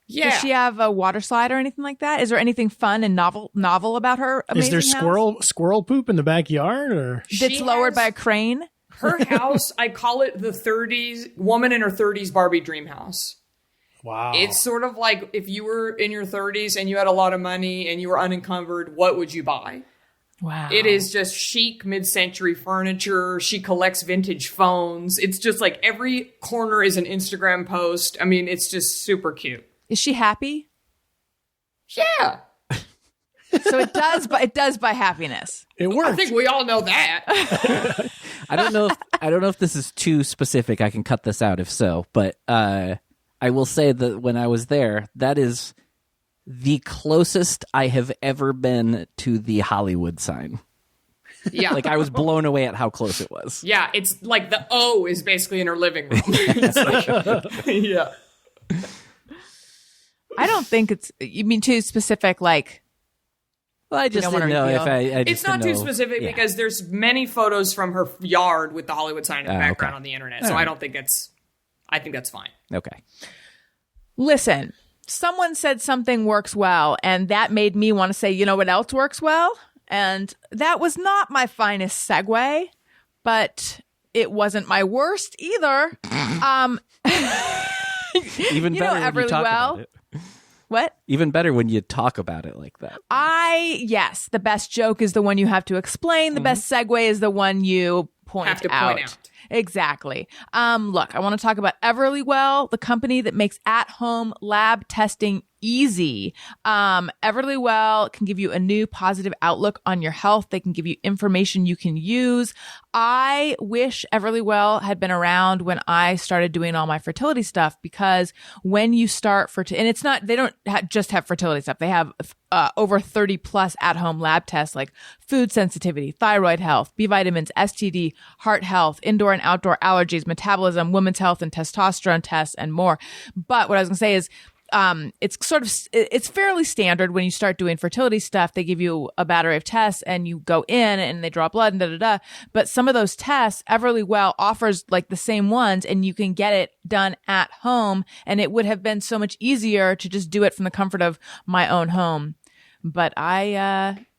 Yeah. Does she have a water slide or anything like that? Is there anything fun and novel about her amazing Is there house? squirrel poop in the backyard? Or That's She lowered has- by a crane? Her house, I call it the 30s, woman in her 30s Barbie dream house. wow, It's sort of like if you were in your 30s and you had a lot of money and you were unencumbered, what would you buy? Wow. It is just chic mid-century furniture. She collects vintage phones. It's just like every corner is an Instagram post. I mean, it's just super cute. Is she happy? Yeah. So it does buy happiness. it works. I think we all know that. I don't know if this is too specific. I can cut this out if so, but I will say that when I was there, that is the closest I have ever been to the Hollywood sign. Yeah. Like, I was blown away at how close it was. Yeah, it's like the O is basically in her living room. It's like, yeah. I don't think it's. You mean too specific? Like, Well, I just don't didn't wanna know reveal. if I just It's not didn't too know. specific Yeah. because there's many photos from her yard with the Hollywood sign in the background okay. on the internet. So I don't think it's. I think that's fine. Okay. listen. Someone said something works well, and that made me want to say, you know what else works well? And that was not my finest segue, but it wasn't my worst either. Even You know better when you Everly talk well. about it. What? Even better when you talk about it like that. Yes, the best joke is the one you have to explain. The best segue is the one you Have to point out. Exactly. Look, I want to talk about Everlywell, the company that makes at-home lab testing easy. Everlywell can give you a new positive outlook on your health. They can give you information you can use. I wish Everlywell had been around when I started doing all my fertility stuff, because when you start and it's not, they don't just have fertility stuff. They have over 30 plus at-home lab tests like food sensitivity, thyroid health, B vitamins, STD, heart health, indoor and outdoor allergies, metabolism, women's health, and testosterone tests, and more. But what I was going to say is, it's fairly standard when you start doing fertility stuff. They give you a battery of tests and you go in and they draw blood and da-da-da. But some of those tests, Everlywell offers like the same ones, and you can get it done at home. And it would have been so much easier to just do it from the comfort of my own home. But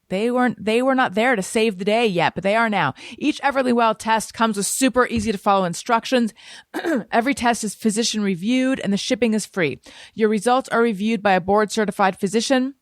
they were not there to save the day yet, but they are now. Each Everlywell test comes with super easy to follow instructions. Every test is physician reviewed and the shipping is free. Your results are reviewed by a board certified physician.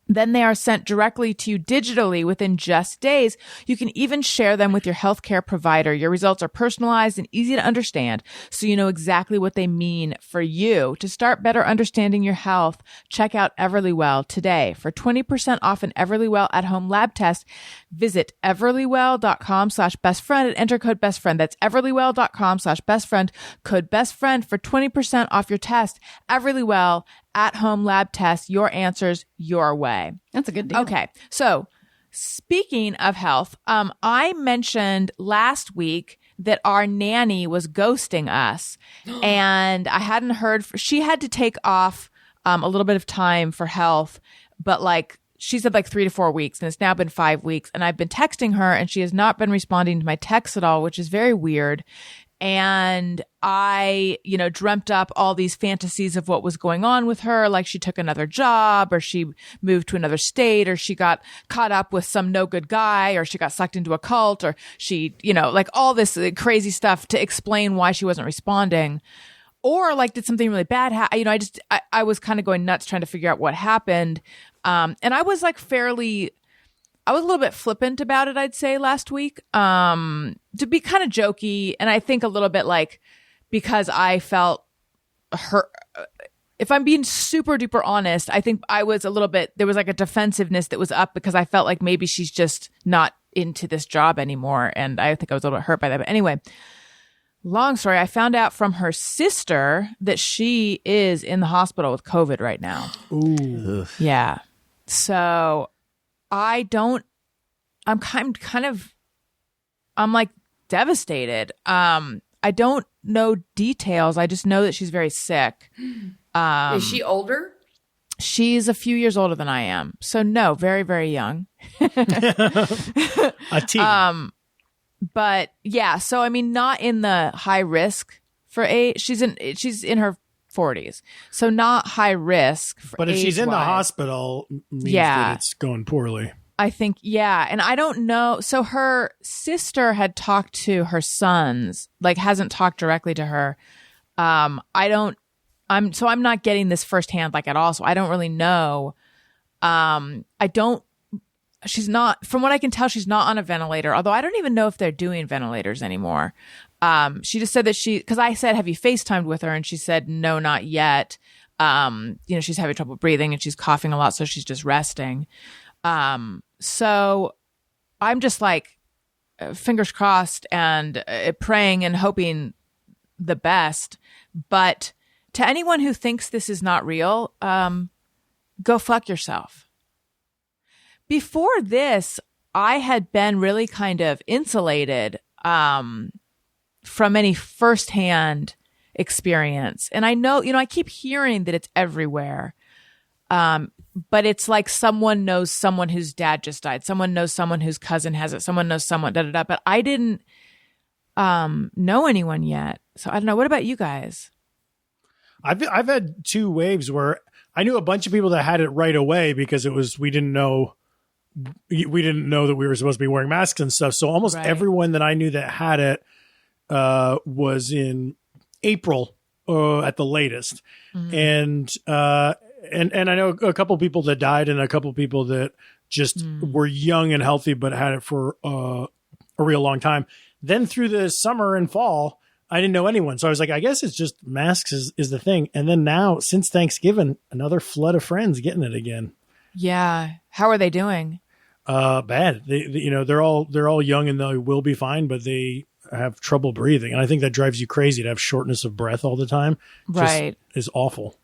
Then they are sent directly to you digitally within just days. You can even share them with your healthcare provider. Your results are personalized and easy to understand, so you know exactly what they mean for you. To start better understanding your health, check out Everlywell today. For 20% off an Everlywell at-home lab test, visit everlywell.com/bestfriend and enter code bestfriend. That's everlywell.com/bestfriend, code bestfriend for 20% off your test. Everlywell at-home lab test, your answers your way. That's a good deal. Okay. So speaking of health, I mentioned last week that our nanny was ghosting us, and I hadn't heard. She had to take off a little bit of time for health, but like she said, like 3 to 4 weeks, and it's now been 5 weeks, and I've been texting her and she has not been responding to my texts at all, which is very weird. And I, dreamt up all these fantasies of what was going on with her. Like she took another job, or she moved to another state, or she got caught up with some no good guy, or she got sucked into a cult, or she, like all this crazy stuff to explain why she wasn't responding. Or like did something really bad. I was kind of going nuts trying to figure out what happened. And I was like I was a little bit flippant about it, I'd say, last week, to be kind of jokey. And I think a little bit like, because I felt her, if I'm being super duper honest, I think I was there was like a defensiveness that was up because I felt like maybe she's just not into this job anymore. And I think I was a little bit hurt by that. But anyway, long story, I found out from her sister that she is in the hospital with COVID right now. Ooh. Yeah. So I'm like devastated. I don't know details. I just know that she's very sick. Is she older? She's a few years older than I am. So no, very, very young. A teen. But yeah, so I mean, not in the high risk for age. She's in her 40s, so not high risk. But if she's in the age-wise. hospital, means Yeah. that it's going poorly. I think, yeah. And I don't know. So her sister had talked to her sons, like hasn't talked directly to her. I'm not getting this firsthand, like at all. So I don't really know. She's not, from what I can tell, she's not on a ventilator, although I don't even know if they're doing ventilators anymore. She just said that because I said, have you FaceTimed with her? And she said, no, not yet. She's having trouble breathing and she's coughing a lot. So she's just resting. So I'm just like, fingers crossed and praying and hoping the best. But to anyone who thinks this is not real, go fuck yourself. Before this, I had been really kind of insulated from any firsthand experience. And I know, I keep hearing that it's everywhere. But it's like someone knows someone whose dad just died. Someone knows someone whose cousin has it. Someone knows someone, da-da-da. But I didn't know anyone yet. So I don't know. What about you guys? I've had 2 waves where I knew a bunch of people that had it right away because we didn't know that we were supposed to be wearing masks and stuff. So almost everyone that I knew that had it was in April at the latest. And I know a couple people that died and a couple people that just were young and healthy but had it for a real long time. Then through the summer and fall, I didn't know anyone. So I was like, I guess it's just masks is the thing. And then now, since Thanksgiving, another flood of friends getting it again. Yeah. How are they doing? Bad. They're all young and they will be fine, but they have trouble breathing. And I think that drives you crazy to have shortness of breath all the time. Right. Is awful.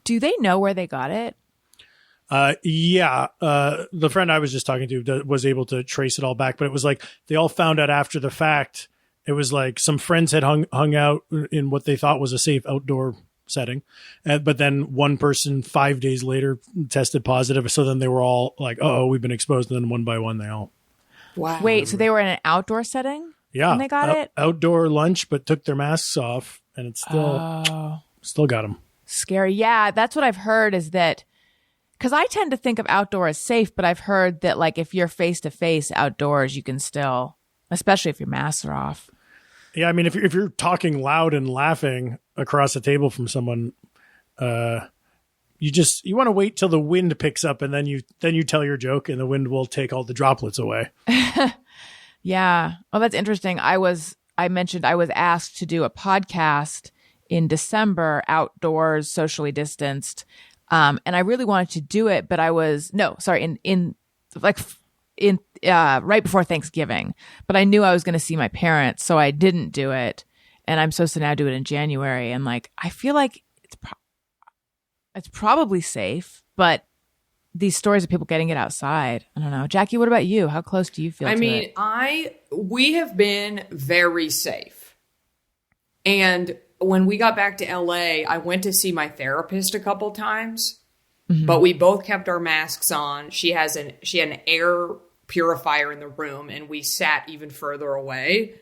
Do they know where they got it? Yeah. The friend I was just talking to was able to trace it all back, but it was like they all found out after the fact. It was like some friends had hung out in what they thought was a safe outdoor setting. But then one person 5 days later tested positive. So then they were all like, oh, we've been exposed. And then one by one, they all. Wow. Wait, so they were in an outdoor setting? Yeah. When they got it? Outdoor lunch, but took their masks off and it's still got them. Scary. Yeah. That's what I've heard is that, because I tend to think of outdoor as safe, but I've heard that like if you're face to face outdoors, you can still, especially if your masks are off. Yeah, I mean, if you're talking loud and laughing across the table from someone, you want to wait till the wind picks up and then you tell your joke and the wind will take all the droplets away. Yeah. Oh, that's interesting. I mentioned I was asked to do a podcast in December, outdoors, socially distanced, and I really wanted to do it, but right before Thanksgiving, but I knew I was going to see my parents, so I didn't do it. And I'm supposed to now do it in January. And like, I feel like it's probably safe, but these stories of people getting it outside, I don't know. Jackie, what about you? How close do you feel to it? We have been very safe. And when we got back to LA, I went to see my therapist a couple times. But we both kept our masks on. She had an air purifier in the room, and we sat even further away.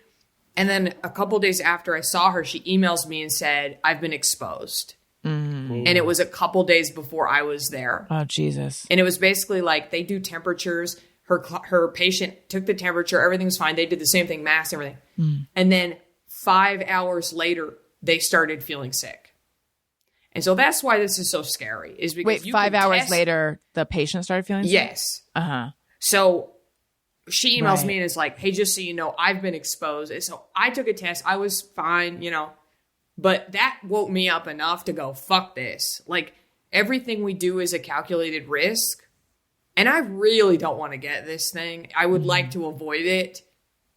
And then a couple days after I saw her, she emails me and said, I've been exposed. And it was a couple days before I was there. Oh, Jesus. And it was basically like they do temperatures. Her patient took the temperature. Everything was fine. They did the same thing, masks, everything. And then 5 hours later, they started feeling sick. And so that's why this is so scary. Is because 5 hours later, the patient started feeling sick? Yes. So she emails me and is like, hey, just so you know, I've been exposed. And so I took a test. I was fine, but that woke me up enough to go, fuck this. Like, everything we do is a calculated risk. And I really don't want to get this thing. I would like to avoid it.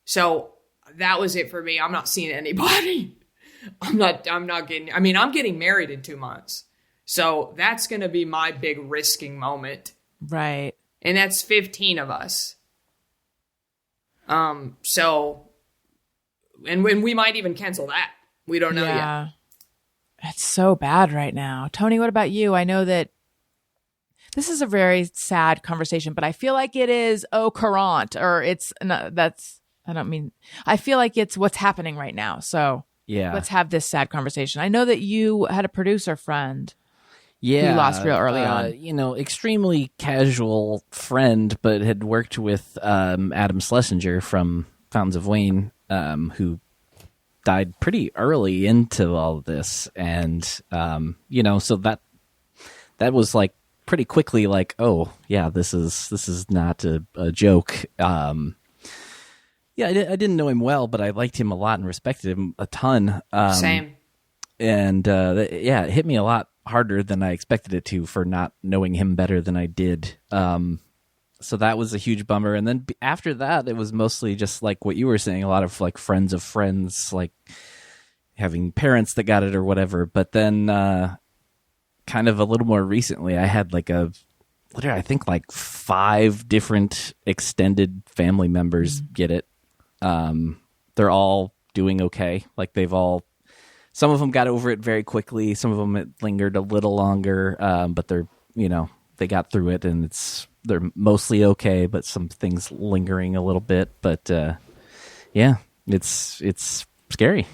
So that was it for me. I'm not seeing anybody. I'm getting married in 2 months. So that's going to be my big risking moment. Right. And that's 15 of us. And when we might even cancel that. We don't know yet. It's so bad right now. Tony, what about you? I know that this is a very sad conversation, but I feel like it is au courant, or I feel like it's what's happening right now. So yeah, let's have this sad conversation. I know that you had a producer friend who lost real early on. Extremely casual friend, but had worked with Adam Schlesinger from Fountains of Wayne, who died pretty early into all of this. And, so that was like pretty quickly like, oh yeah, this is not a joke. Yeah, I didn't know him well, but I liked him a lot and respected him a ton. Same. And it hit me a lot harder than I expected it to for not knowing him better than I did. So that was a huge bummer. And then after that, it was mostly just like what you were saying, a lot of like friends of friends, like having parents that got it or whatever. But then kind kind of a little more recently, I had I think like 5 different extended family members get it. They're all doing okay. Like some of them got over it very quickly. Some of them it lingered a little longer, but they got through it, and they're mostly okay. But some things lingering a little bit. But yeah, it's scary.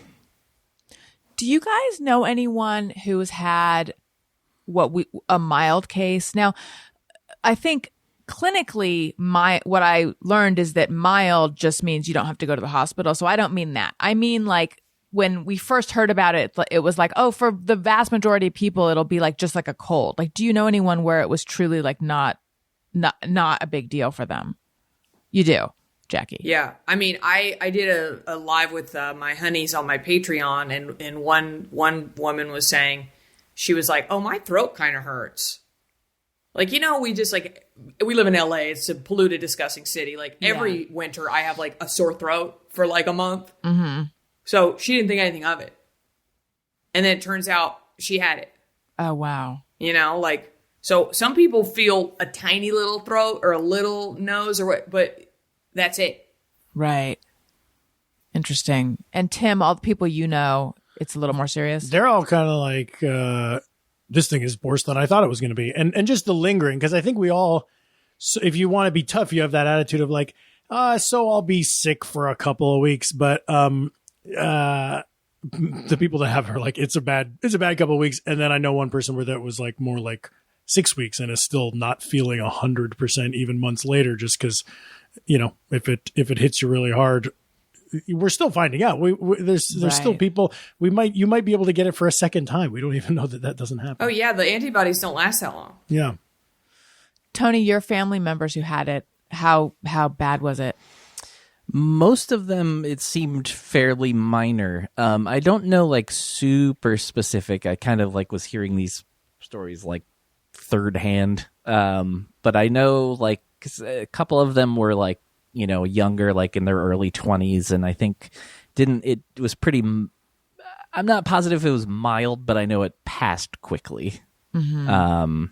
Do you guys know anyone who's had a mild case? Now, I think clinically, what I learned is that mild just means you don't have to go to the hospital. So I don't mean that. I mean, like, when we first heard about it, it was like, oh, for the vast majority of people, it'll be like just like a cold. Like, do you know anyone where it was truly like not a big deal for them? You do, Jackie. Yeah. I mean, I did a live with my honeys on my Patreon, and one woman was saying, she was like, oh, my throat kind of hurts. Like, we live in LA. It's a polluted, disgusting city. Like, every winter I have like a sore throat for like a month. Mm-hmm. So she didn't think anything of it. And then it turns out she had it. Oh, wow. So some people feel a tiny little throat or a little nose or what, but that's it. Right. Interesting. And Tim, all the people it's a little more serious. They're all kind of like, this thing is worse than I thought it was going to be. And just the lingering, because I think we all, if you want to be tough, you have that attitude of like, so I'll be sick for a couple of weeks. But the people that have her, like, it's a bad couple of weeks. And then I know one person where that was like more like 6 weeks and is still not feeling 100% even months later, just because, if it hits you really hard, we're still finding out. There's still people you might be able to get it for a second time. We don't even know that doesn't happen. Oh yeah, the antibodies don't last that long. Yeah. Tony, your family members who had it, how bad was it? Most of them, it seemed fairly minor. I don't know, like, super specific. I kind of like was hearing these stories like third hand. But I know, like, 'cause a couple of them were like, younger, like in their early 20s, and I think it was pretty. I'm not positive it was mild, but I know it passed quickly. Mm-hmm.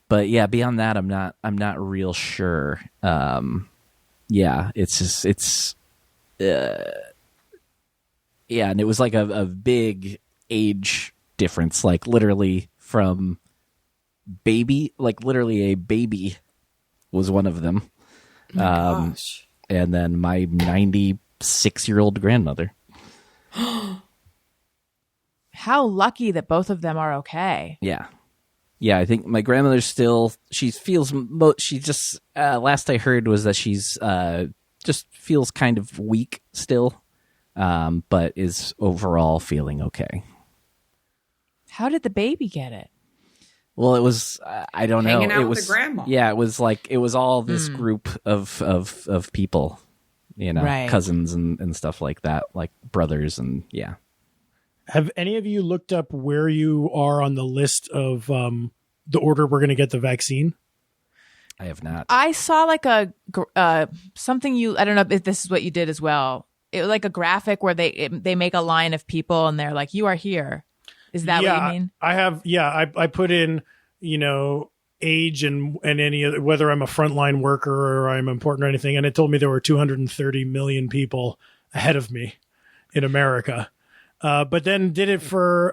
But yeah, beyond that, I'm not real sure. Yeah, it's and it was like a big age difference, like literally from baby, like literally a baby was one of them. Gosh. And then my 96-year-old grandmother. How lucky that both of them are okay. Yeah. Yeah, I think my grandmother's still, she just, last I heard was that she's just feels kind of weak still, but is overall feeling okay. How did the baby get it? Well, it was, I don't know. Hanging out it was with the grandma. Yeah, it was all this group of people, Right. cousins and stuff like that, like brothers and yeah. Have any of you looked up where you are on the list of the order we're going to get the vaccine? I have not. I saw like a something I don't know if this is what you did as well. It was like a graphic where they make a line of people and they're like, you are here. Is that what you mean? I have. Yeah, I put in, age and any other, whether I'm a frontline worker or I'm important or anything, and it told me there were 230 million people ahead of me in America. But then did it for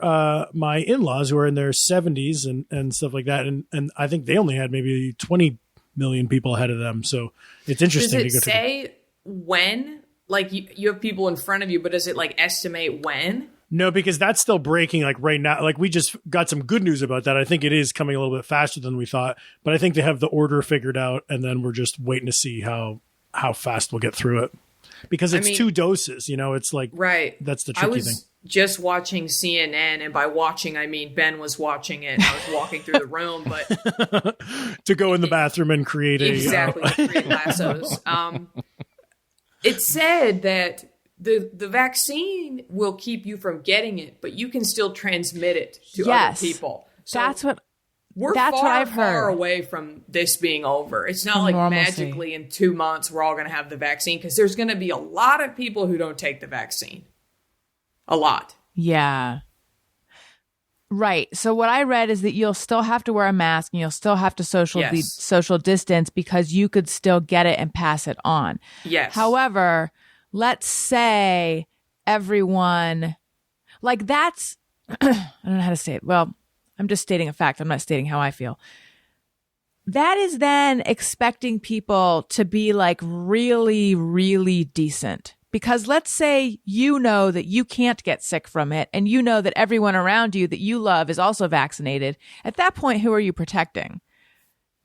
my in-laws who are in their 70s and stuff like that, and I think they only had maybe 20 million people ahead of them. So it's interesting. Does it say when? Like you have people in front of you, but does it like estimate when? No, because that's still breaking like right now. Like we just got some good news about that. I think it is coming a little bit faster than we thought, but I think they have the order figured out, and then we're just waiting to see how fast we'll get through it. Because it's 2 doses, it's like, right. That's the tricky thing. Just watching CNN, and by watching I mean Ben was watching it. I was walking through the room, but to go in the bathroom and create create lassos. It said that the vaccine will keep you from getting it, but you can still transmit it to other people. So that's what I've heard. Far away from this being over. It's not like normalcy. Magically in 2 months we're all going to have the vaccine, because there's going to be a lot of people who don't take the vaccine. A lot. Yeah. Right. So what I read is that you'll still have to wear a mask and you'll still have to social distance because you could still get it and pass it on. Yes. However, let's say everyone, like that's, I don't know how to say it. Well, I'm just stating a fact. I'm not stating how I feel. That is then expecting people to be like really, really decent. Because let's say you know that you can't get sick from it and you know that everyone around you that you love is also vaccinated. At that point, who are you protecting?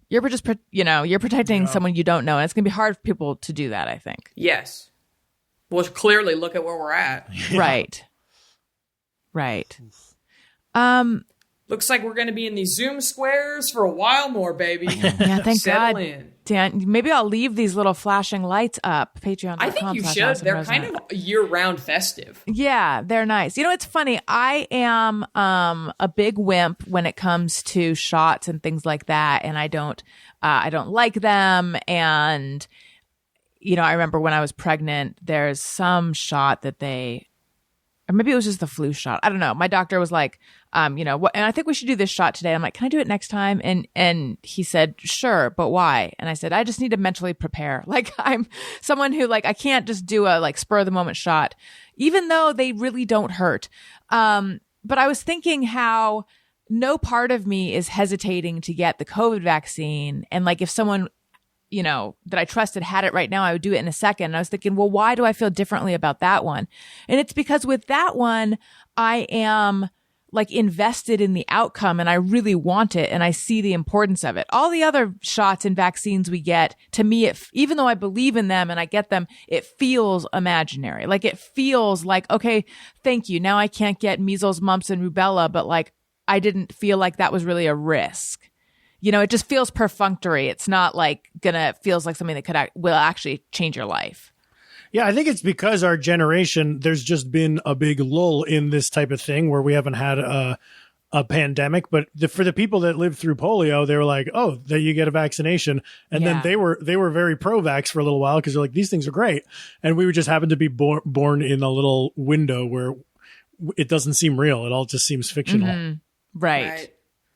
You're just, you're protecting someone you don't know. And it's going to be hard for people to do that, I think. Yes. Well, clearly look at where we're at. Yeah. Right. Looks like we're going to be in these Zoom squares for a while more, baby. Yeah, thank Settle God. in. Dan, maybe I'll leave these little flashing lights up. Patreon.com. I think you should. They're kind of year-round festive. Yeah, they're nice. It's funny. I am a big wimp when it comes to shots and things like that, and I don't like them. And I remember when I was pregnant, there's some shot that or maybe it was just the flu shot. I don't know. My doctor was like, and I think we should do this shot today. I'm like, can I do it next time? And he said, sure, but why? And I said, I just need to mentally prepare. Like I'm someone who I can't just do a spur of the moment shot, even though they really don't hurt. But I was thinking how no part of me is hesitating to get the COVID vaccine. And if someone that I trusted had it right now, I would do it in a second. And I was thinking, well, why do I feel differently about that one? And it's because with that one, I am invested in the outcome and I really want it. And I see the importance of it. All the other shots and vaccines we get, to me, even though I believe in them and I get them, it feels imaginary. It feels like, okay, thank you. Now I can't get measles, mumps, and rubella, but I didn't feel like that was really a risk. It just feels perfunctory. It's not feels like something that will actually change your life. Yeah, I think it's because our generation, there's just been a big lull in this type of thing where we haven't had a pandemic. But for the people that lived through polio, they were like, oh, that you get a vaccination. And then they were very pro-vax for a little while because they're like, these things are great. And we just happened to be born in a little window where it doesn't seem real. It all just seems fictional. Mm-hmm. Right.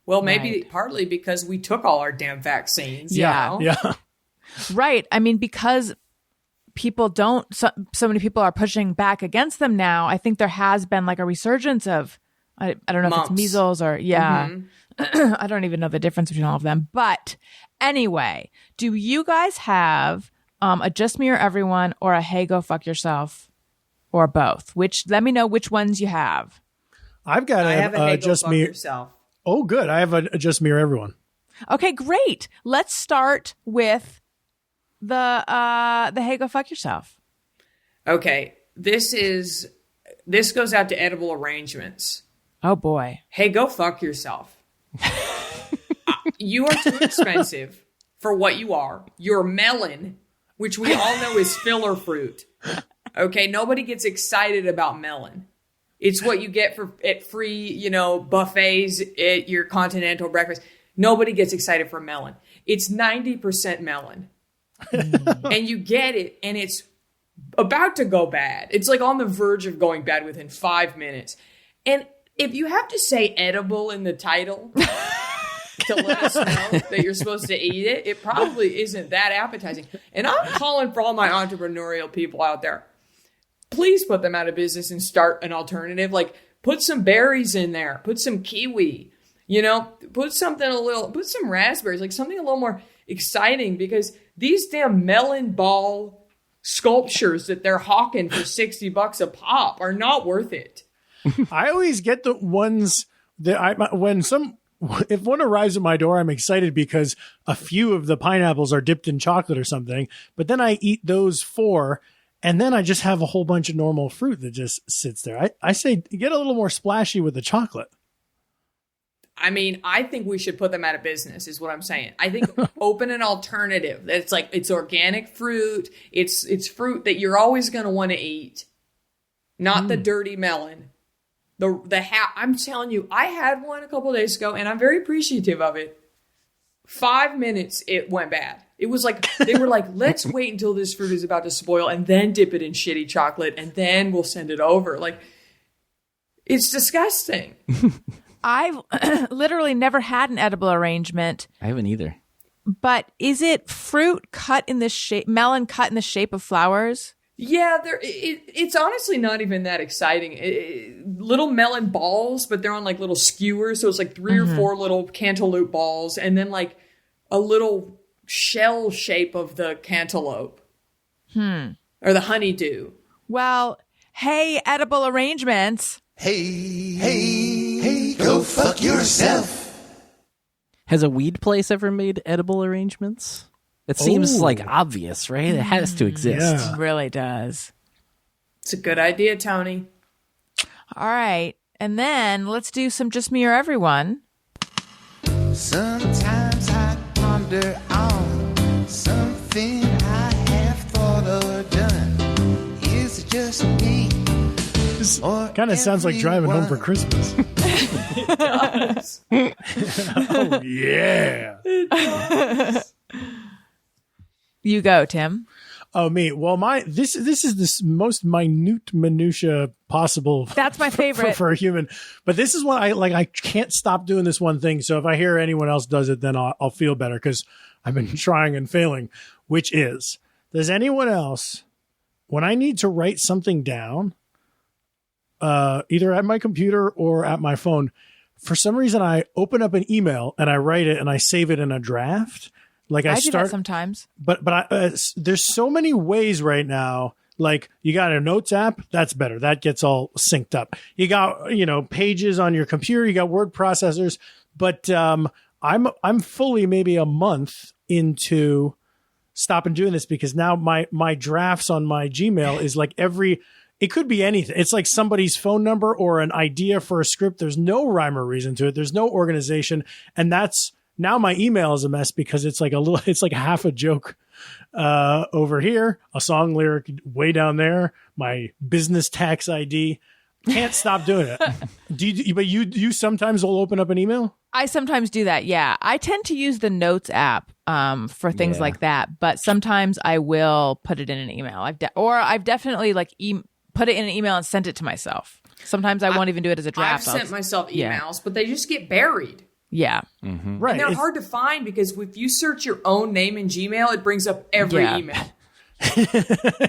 Well, maybe partly because we took all our damn vaccines. Yeah. Yeah. Right. I mean, because people don't, so many people are pushing back against them now. I think there has been a resurgence of, I don't know mumps. If it's measles or, I don't even know the difference between all of them. But anyway, do you guys have a Just Me or Everyone or a Hey, Go Fuck Yourself or both? Let me know which ones you have. I have a Hey, Go Just Fuck Me. Yourself. Oh, good. I have a Just Me or Everyone. Okay, great. Let's start with the Hey, Go Fuck Yourself. Okay, this goes out to edible arrangements. Oh boy. Hey, go fuck yourself. You are too expensive for what you are. You're melon, which we all know is filler fruit. Okay, nobody gets excited about melon. It's what you get at free, buffets at your continental breakfast. Nobody gets excited for melon. It's 90% melon. And you get it, and it's about to go bad. It's on the verge of going bad within 5 minutes. And if you have to say edible in the title to let us know that you're supposed to eat it, it probably isn't that appetizing. And I'm calling for all my entrepreneurial people out there. Please put them out of business and start an alternative. Put some berries in there. Put some kiwi. Put some raspberries. Something a little more exciting, because these damn melon ball sculptures that they're hawking for $60 a pop are not worth it. I always get the ones that if one arrives at my door, I'm excited because a few of the pineapples are dipped in chocolate or something, but then I eat those 4 and then I just have a whole bunch of normal fruit that just sits there. I say get a little more splashy with the chocolate. I mean, I think we should put them out of business is what I'm saying. I think open an alternative. It's organic fruit. It's fruit that you're always going to want to eat. Not the dirty melon. I'm telling you, I had one a couple of days ago and I'm very appreciative of it. 5 minutes, it went bad. It was they were like, let's wait until this fruit is about to spoil and then dip it in shitty chocolate and then we'll send it over. It's disgusting. I've literally never had an edible arrangement. I haven't either. But is it fruit cut in the shape, melon cut in the shape of flowers? Yeah, it's honestly not even that exciting. Little melon balls, but they're on like little skewers. So it's like 3 or 4 little cantaloupe balls and then like a little shell shape of the cantaloupe. Or the honeydew. Well, hey, edible arrangements. Hey, go fuck yourself. Has a weed place ever made edible arrangements? It seems like obvious, right? It has to exist. Yeah. It really does. It's a good idea, Tony. All right. And then let's do some Just Me or Everyone. Sometimes I ponder on something I have thought or done. Is it just me? This kind of sounds like driving home for Christmas. Oh, yeah. You go, Tim. Oh, me. Well, this is the most minute minutia possible. That's my favorite for a human. But this is what I can't stop doing this one thing. So if I hear anyone else does it, then I'll feel better because I've been trying and failing. Which is, does anyone else, when I need to write something down, either at my computer or at my phone, for some reason I open up an email and I write it and I save it in a draft. Like I do that sometimes. But there's so many ways right now. Like you got a notes app, that's better. That gets all synced up. You got, pages on your computer, you got word processors, but I'm fully maybe a month into stopping doing this because now my drafts on my Gmail is like it could be anything. It's like somebody's phone number or an idea for a script. There's no rhyme or reason to it. There's no organization. And now my email is a mess because it's like half a joke over here, a song lyric way down there, my business tax ID. Can't stop doing it. But you sometimes will open up an email? I sometimes do that, yeah. I tend to use the Notes app for things like that, but sometimes I will put it in an email. I've definitely put it in an email and sent it to myself. Sometimes I won't even do it as a draft. I've sent myself emails, but they just get buried. Yeah. Mm-hmm. Right. And they're hard to find because if you search your own name in Gmail, it brings up every email.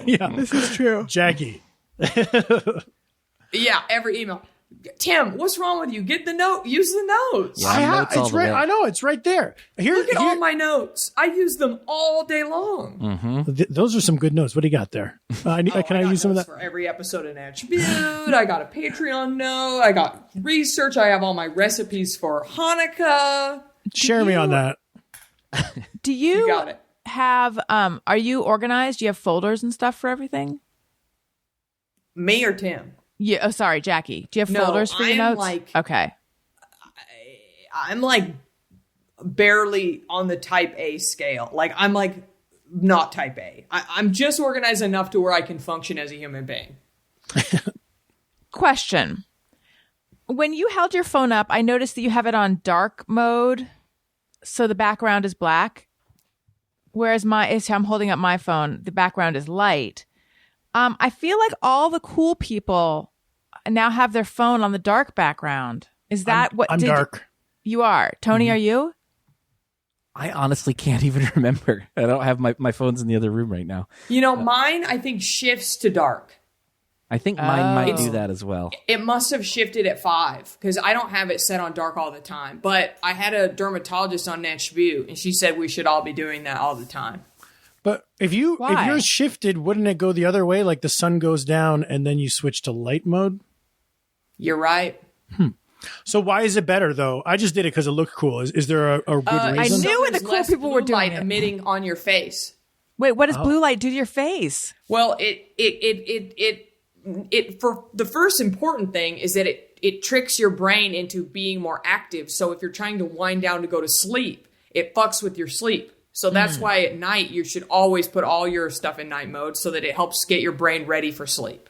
Yeah, this is true. Jackie. Yeah, every email. Tim, what's wrong with you? Get the note. Use the notes. Yeah, it's right. I know it's right there. Look at all my notes. I use them all day long. Mm-hmm. Those are some good notes. What do you got there? Can I use some of that for every episode in Attribute? I got a Patreon note. I got research. I have all my recipes for Hanukkah. Share me on that. Do you got it. have? Are you organized? Do you have folders and stuff for everything? Me or Tim? Yeah. Oh, sorry, Jackie. Do you have folders for your notes? Okay. I'm like barely on the type A scale. Like I'm like not type A. I'm just organized enough to where I can function as a human being. Question. When you held your phone up, I noticed that you have it on dark mode, so the background is black. Whereas I'm holding up my phone, the background is light. I feel like all the cool people now have their phone on the dark background. Is that I'm dark. You are. Tony, are you? I honestly can't even remember. I don't have my phone's in the other room right now. Mine, I think, shifts to dark. I think mine might do that as well. It must have shifted at 5 because I don't have it set on dark all the time. But I had a dermatologist on Nashville, and she said we should all be doing that all the time. But if yours shifted, wouldn't it go the other way? Like the sun goes down and then you switch to light mode? You're right. So why is it better though? I just did it because it looked cool. Is there a good reason? I knew the cool people were doing light it. Emitting on your face. Wait, what does blue light do to your face? Well, it for the first important thing is that it tricks your brain into being more active. So if you're trying to wind down to go to sleep, it fucks with your sleep. So that's why at night you should always put all your stuff in night mode so that it helps get your brain ready for sleep.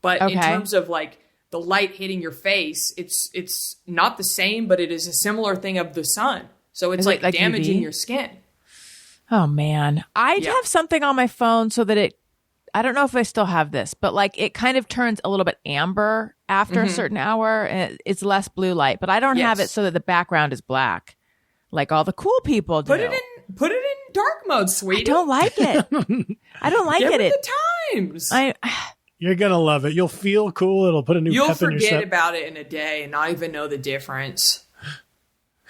But in terms of like the light hitting your face, it's not the same, but it is a similar thing of the sun. So it's like damaging UV? your skin. Oh man, I'd have something on my phone so that I don't know if I still have this, but like it kind of turns a little bit amber after a certain hour, and it's less blue light. But I don't have it so that the background is black, like all the cool people do. Put it in dark mode, sweetie. I don't like it. I don't like Get it. with the times. You're gonna love it. You'll feel cool. It'll put a new You'll pep in your forget step. about it in a day and not even know the difference.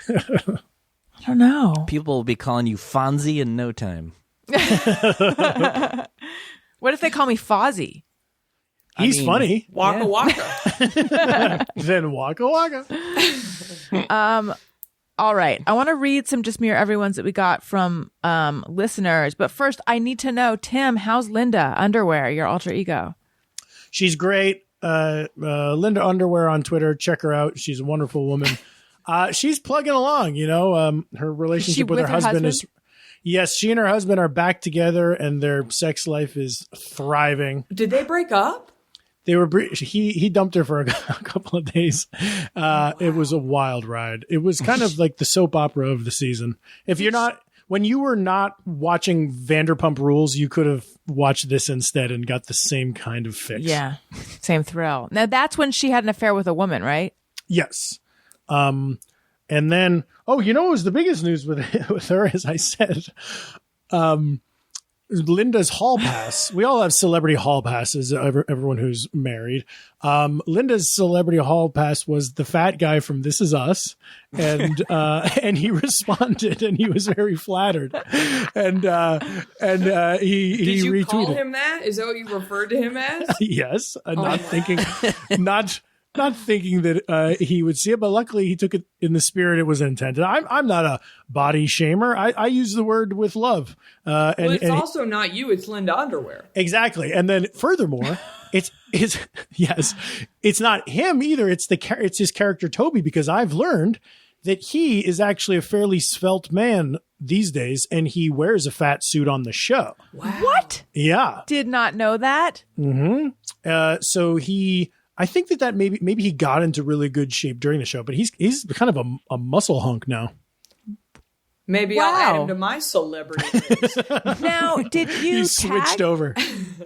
I don't know. People will be calling you Fonzie in no time. What if they call me Fozzie? He's funny. Waka waka. Then waka waka. All right. I want to read some Just Mere Everyone's that we got from listeners. But first, I need to know, Tim, how's Linda Underwear, your alter ego? She's great. Linda Underwear on Twitter. Check her out. She's a wonderful woman. She's plugging along, her relationship with her husband is. Yes, she and her husband are back together and their sex life is thriving. Did they break up? They were he dumped her for a couple of days. It was a wild ride. It was kind of like the soap opera of the season. When you were not watching Vanderpump Rules, you could have watched this instead and got the same kind of fix. Yeah, same thrill. Now that's when she had an affair with a woman, right? Yes. And then, what was the biggest news with her, as I said, Linda's hall pass. We all have celebrity hall passes, everyone who's married. Linda's celebrity hall pass was the fat guy from This Is Us. And he responded and he was very flattered. And he Did you retweeted. call him that? Is that what you referred to him as? Yes. Not thinking that he would see it, but luckily he took it in the spirit it was intended. I'm not a body shamer. I use the word with love. It's also not you. It's Linda Underwear. Exactly. And then furthermore, it's not him either. It's his character Toby, because I've learned that he is actually a fairly svelte man these days, and he wears a fat suit on the show. Wow. What? Yeah. Did not know that. Mm-hmm. So I think that maybe he got into really good shape during the show, but he's kind of a muscle hunk now. Maybe I'll add him to my celebrity list. Now, did you switched over?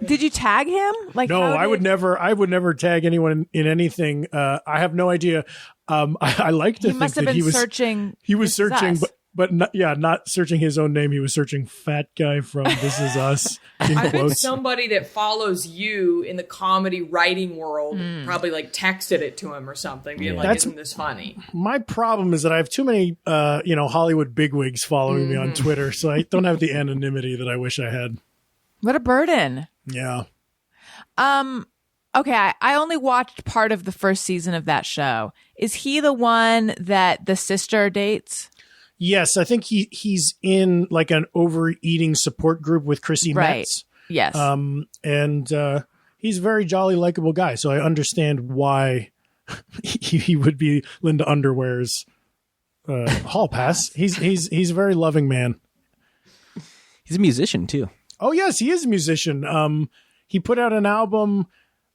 Did you tag him? No, I would never tag anyone in anything. I have no idea. I like to think that he was searching. He was searching, but not searching his own name. He was searching "fat guy from This Is Us." I bet somebody that follows you in the comedy writing world probably like texted it to him or something, being like, "Isn't this funny?" My problem is that I have too many, Hollywood bigwigs following me on Twitter, so I don't have the anonymity that I wish I had. What a burden. Yeah. Okay, I only watched part of the first season of that show. Is he the one that the sister dates? Yes, I think he's in like an overeating support group with Chrissy Metz. Yes. And he's a very jolly, likable guy. So I understand why he would be Linda Underwear's hall pass. He's a very loving man. He's a musician too. Oh yes, he is a musician. He put out an album.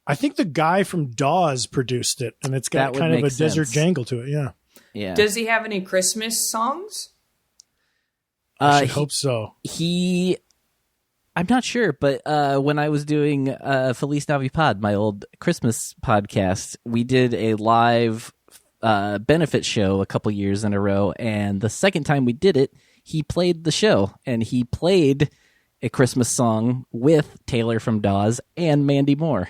I think the guy from Dawes produced it, and it's got kind of a desert jangle to it. Yeah. Yeah. Does he have any Christmas songs? I should hope so. I'm not sure, but when I was doing Feliz Navipod, my old Christmas podcast, we did a live benefit show a couple years in a row, and the second time we did it, he played the show, and he played a Christmas song with Taylor from Dawes and Mandy Moore.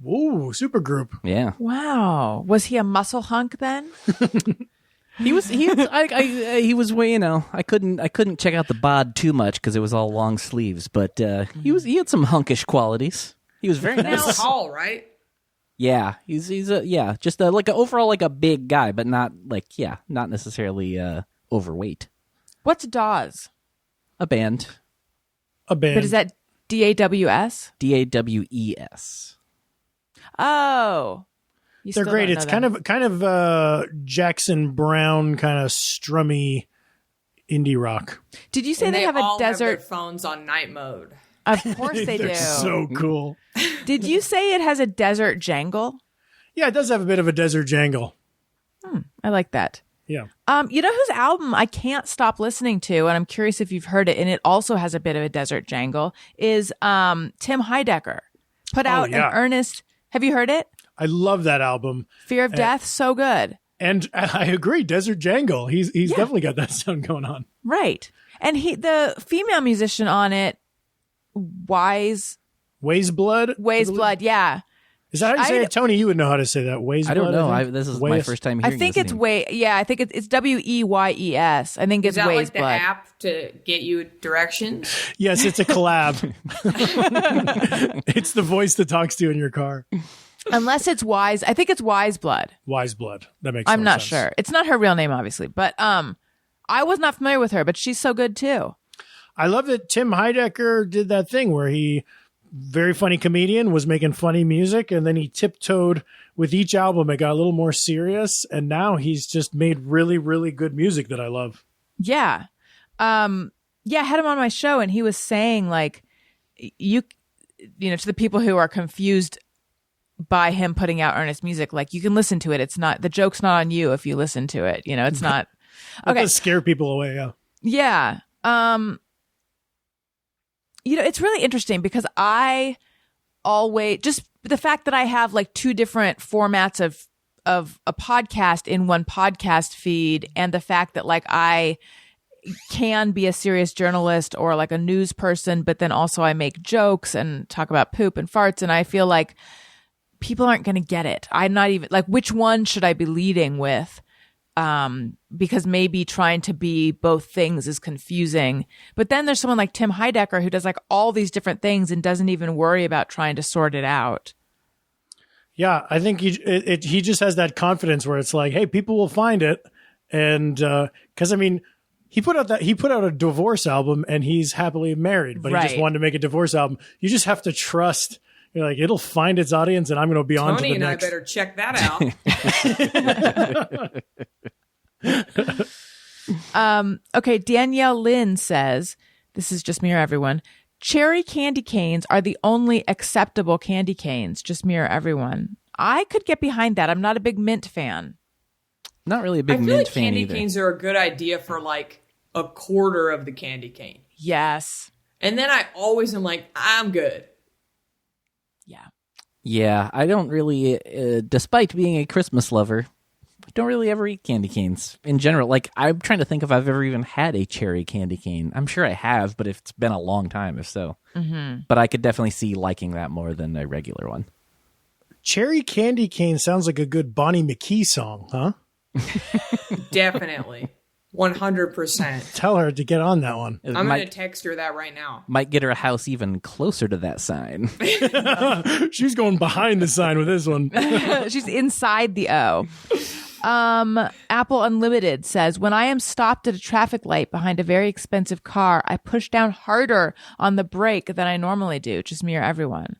Ooh, super group. Yeah. Wow. Was he a muscle hunk then? He was way, I couldn't check out the bod too much because it was all long sleeves, but he had some hunkish qualities. He was very nice. Tall, right? Yeah, he's just overall like a big guy, but not necessarily overweight. What's Dawes? A band. But is that DAWS? DAWES. Oh, they're great. It's kind of Jackson Brown, kind of strummy indie rock. Did you say they have a desert? Have their phones on night mode. Of course they do. So cool. Did you say it has a desert jangle? Yeah, it does have a bit of a desert jangle. I like that. Yeah. You know whose album I can't stop listening to, and I'm curious if you've heard it, and it also has a bit of a desert jangle, is Tim Heidecker. Put out an earnest. Have you heard it? I love that album. Fear of Death, so good. And I agree, Desert Jangle. He's definitely got that sound going on. Right. And the female musician on it, Weighs Blood, yeah. Is that how you say it? Tony, you would know how to say that. Weighs Blood? I don't know. This is my first time hearing I think this it's name. I think it's Weyes. I think it's Is that Weighs like the Blood. app to get you directions? Yes, it's a collab. It's the voice that talks to you in your car. Unless it's Wise. I think it's Wise Blood. Wise Blood. That makes I'm more not sense. sure. It's not her real name, obviously. But I was not familiar with her, but she's so good too. I love that Tim Heidecker did that thing where he, very funny comedian, was making funny music, and then he tiptoed with each album. It got a little more serious, and now he's just made really, really good music that I love. Yeah. I had him on my show, and he was saying, like, you know, to the people who are confused by him putting out earnest music, like, you can listen to it. It's not, the joke's not on you if you listen to it. You know, it's not. That Okay. does scare people away, yeah. Yeah. You know, it's really interesting because I always, just the fact that I have like two different formats of a podcast in one podcast feed, and the fact that like I can be a serious journalist or like a news person, but then also I make jokes and talk about poop and farts, and I feel like people aren't going to get it. I'm not even like, which one should I be leading with? Because maybe trying to be both things is confusing. But then there's someone like Tim Heidecker who does like all these different things and doesn't even worry about trying to sort it out. Yeah, I think he just has that confidence where it's like, hey, people will find it. And because I mean, he put out a divorce album and he's happily married, but he just wanted to make a divorce album. You just have to trust. You're like, it'll find its audience, and I'm going to be on to the Tony and next. I better check that out. Okay, Danielle Lynn says, this is just me or everyone. Cherry candy canes are the only acceptable candy canes. Just me or everyone. I could get behind that. I'm not a big mint fan. Not really a big I feel mint like fan candy either. canes are a good idea for like a quarter of the candy cane. Yes. And then I always am like, I'm good. Yeah. Yeah, I don't really, despite being a Christmas lover, I don't really ever eat candy canes in general. Like, I'm trying to think if I've ever even had a cherry candy cane. I'm sure I have, but it's been a long time, if so. Mm-hmm. But I could definitely see liking that more than a regular one. Cherry candy cane sounds like a good Bonnie McKee song, huh? Definitely. 100%. Tell her to get on that one. I'm going to text her that right now. Might get her a house even closer to that sign. She's going behind the sign with this one. She's inside the O. Apple Unlimited says, when I am stopped at a traffic light behind a very expensive car, I push down harder on the brake than I normally do. Just me or everyone.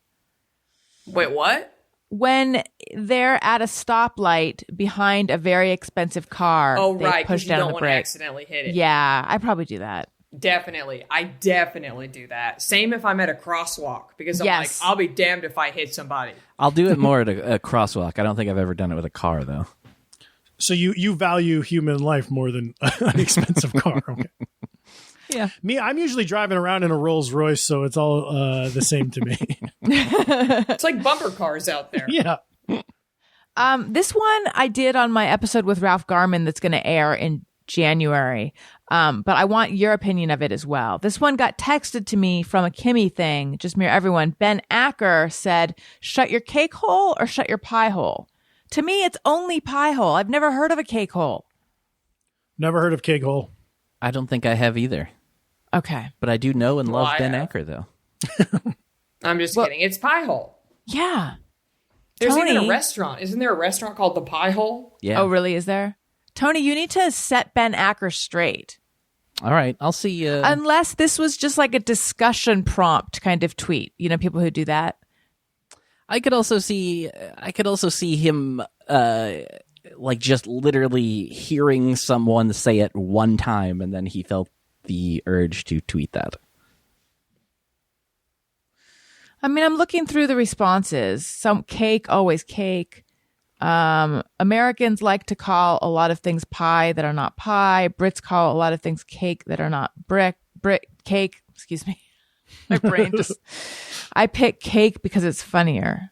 Wait, what? When they're at a stoplight behind a very expensive car, Oh, they right, push because you down don't the want to brake. accidentally hit it. Yeah, I probably do that. Definitely. I definitely do that. Same if I'm at a crosswalk, because I'm Yes. like, I'll be damned if I hit somebody. I'll do it more at a crosswalk. I don't think I've ever done it with a car, though. So you value human life more than an expensive car. Okay. Yeah. Me, I'm usually driving around in a Rolls Royce, so it's all the same to me. It's like bumper cars out there. Yeah. This one I did on my episode with Ralph Garman that's going to air in January. But I want your opinion of it as well. This one got texted to me from a Kimmy thing. Just me or everyone. Ben Acker said, shut your cake hole or shut your pie hole. To me, it's only pie hole. I've never heard of a cake hole. Never heard of Cake Hole. I don't think I have either. Okay. But I do know and Well, love I Ben have. Acker, though. I'm just kidding. It's Pie Hole. Yeah. There's Tony. even a restaurant. Isn't there a restaurant called the Pie Hole? Yeah. Oh, really? Is there? Tony, you need to set Ben Acker straight. All right. I'll see. Unless this was just like a discussion prompt kind of tweet. You know, people who do that. I could also see him like just literally hearing someone say it one time, and then he felt the urge to tweet that. I mean, I'm looking through the responses. Some cake, always cake. Americans like to call a lot of things pie that are not pie. Brits call a lot of things cake that are not cake. Excuse me. My brain just... I pick cake because it's funnier.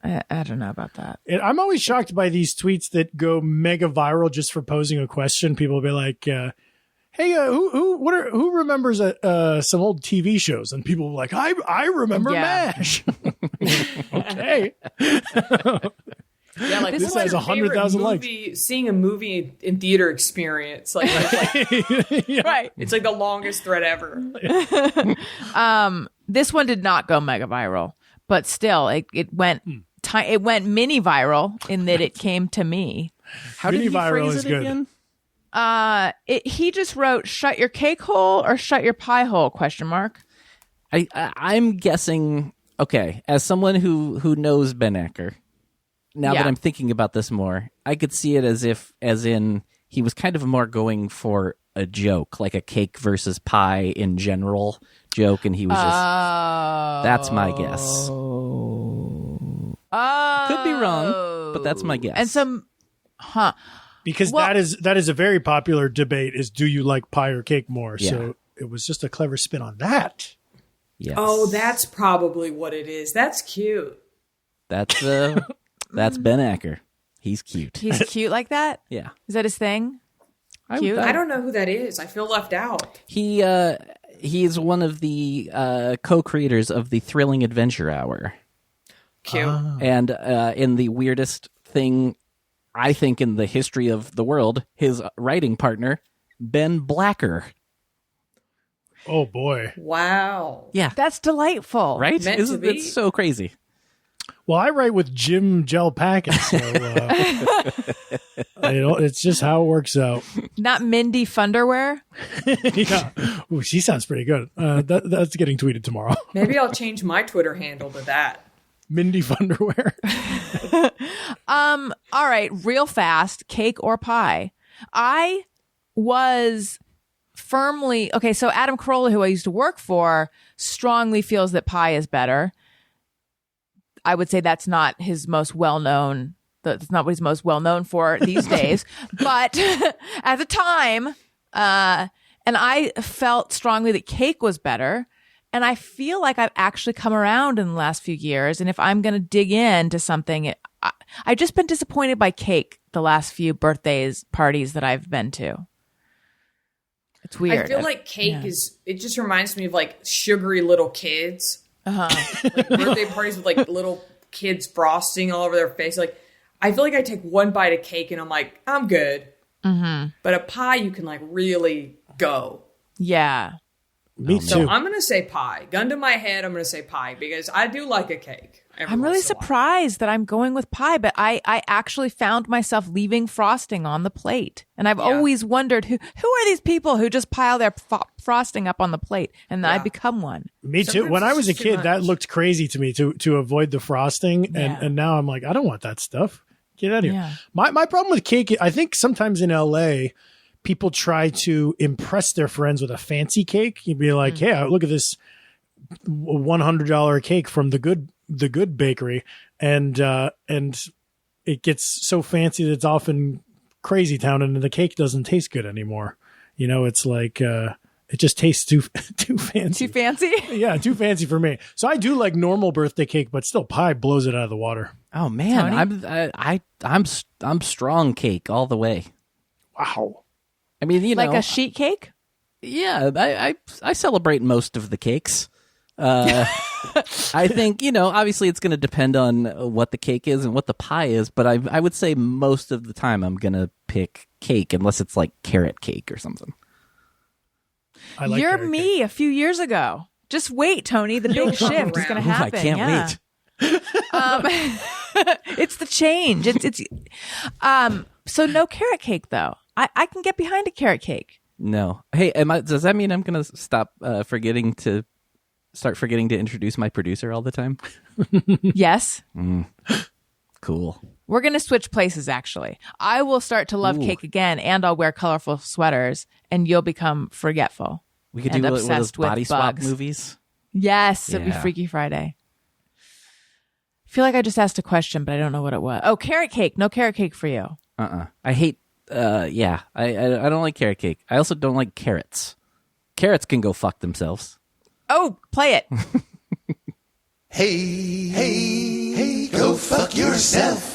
I don't know about that. And I'm always shocked by these tweets that go mega viral just for posing a question. People will be like, "Hey, who remembers some old TV shows?" And people will be like, "I remember MASH." Okay. Yeah, like this has 100,000 likes. Seeing a movie in theater experience, like Yeah. Right. it's like the longest thread ever. This one did not go mega viral, but still, it went. It went mini viral in that it came to me. How did Mini he viral phrase is it good. again? He just wrote "shut your cake hole" or "shut your pie hole?" ? I'm guessing. Okay, as someone who knows Ben Acker, now that I'm thinking about this more, I could see it as in he was kind of more going for a joke, like a cake versus pie in general joke, and he was just. That's my guess. Could be wrong, but that's my guess. And some, Because that is a very popular debate: is do you like pie or cake more? Yeah. So it was just a clever spin on that. Yes. Oh, that's probably what it is. That's cute. That's Ben Acker. He's cute. He's cute like that. Yeah. Is that his thing? Cute. I don't know who that is. I feel left out. He's one of the co-creators of the Thrilling Adventure Hour. Cute. And in the weirdest thing, I think, in the history of the world, his writing partner, Ben Blacker. Oh boy! Wow. Yeah. That's delightful. Right? Meant to be. It's so crazy. Well, I write with Jim Gelpakis, so it's just how it works out. Not Mindy Funderwear. Yeah. Ooh, she sounds pretty good. That's getting tweeted tomorrow. Maybe I'll change my Twitter handle to that. Mindy Funderwear. All right, real fast, cake or pie? I was firmly okay. So Adam Carolla, who I used to work for, strongly feels that pie is better. I would say that's not his most well-known. That's not what he's most well-known for these days. But at the time, and I felt strongly that cake was better. And I feel like I've actually come around in the last few years. And if I'm going to dig into something, I've just been disappointed by cake the last few birthdays, parties that I've been to. It's weird. I feel like cake it just reminds me of like sugary little kids. Like birthday parties with like little kids frosting all over their face. Like, I feel like I take one bite of cake and I'm like, I'm good. Mm-hmm. But a pie, you can like really go. Yeah. Me too. So I'm going to say pie. Gun to my head, I'm going to say pie because I do like a cake. I'm really surprised that I'm going with pie, but I actually found myself leaving frosting on the plate. And I've always wondered who are these people who just pile their frosting up on the plate, and I become one. Me too. Sometimes When I was a it's too kid, much. that looked crazy to me to avoid the frosting. And now I'm like, I don't want that stuff. Get out of here. Yeah. My problem with cake, I think sometimes in LA, people try to impress their friends with a fancy cake. You'd be like, hey, look at this $100 cake from the good bakery. And it gets so fancy that it's often crazy town and the cake doesn't taste good anymore. You know, it's like, it just tastes too fancy. Too fancy? Yeah, too fancy for me. So I do like normal birthday cake, but still pie blows it out of the water. Oh man, I'm strong cake all the way. Wow. I mean, you know, Like a sheet cake? yeah, I celebrate most of the cakes. I think, you know, obviously it's going to depend on what the cake is and what the pie is, but I would say most of the time I'm going to pick cake unless it's like carrot cake or something. I like You're carrot me cake. a few years ago. Just wait, Tony. The big shift is going to Ooh, happen. I can't wait. It's the change. It's so no carrot cake though. I can get behind a carrot cake. No. Hey, does that mean I'm going to stop forgetting to introduce my producer all the time? Yes. Cool. We're going to switch places, actually. I will start to love cake again, and I'll wear colorful sweaters, and you'll become forgetful. We could and do one of those obsessed with body swap bugs. movies. Yes, it'll be Yeah. Freaky Friday. feel like I just asked a question, but I don't know what it was. Oh, carrot cake. No carrot cake for you. I hate, I don't like carrot cake. I also don't like carrots. Carrots can go fuck themselves. Oh, play it. Hey, go fuck yourself.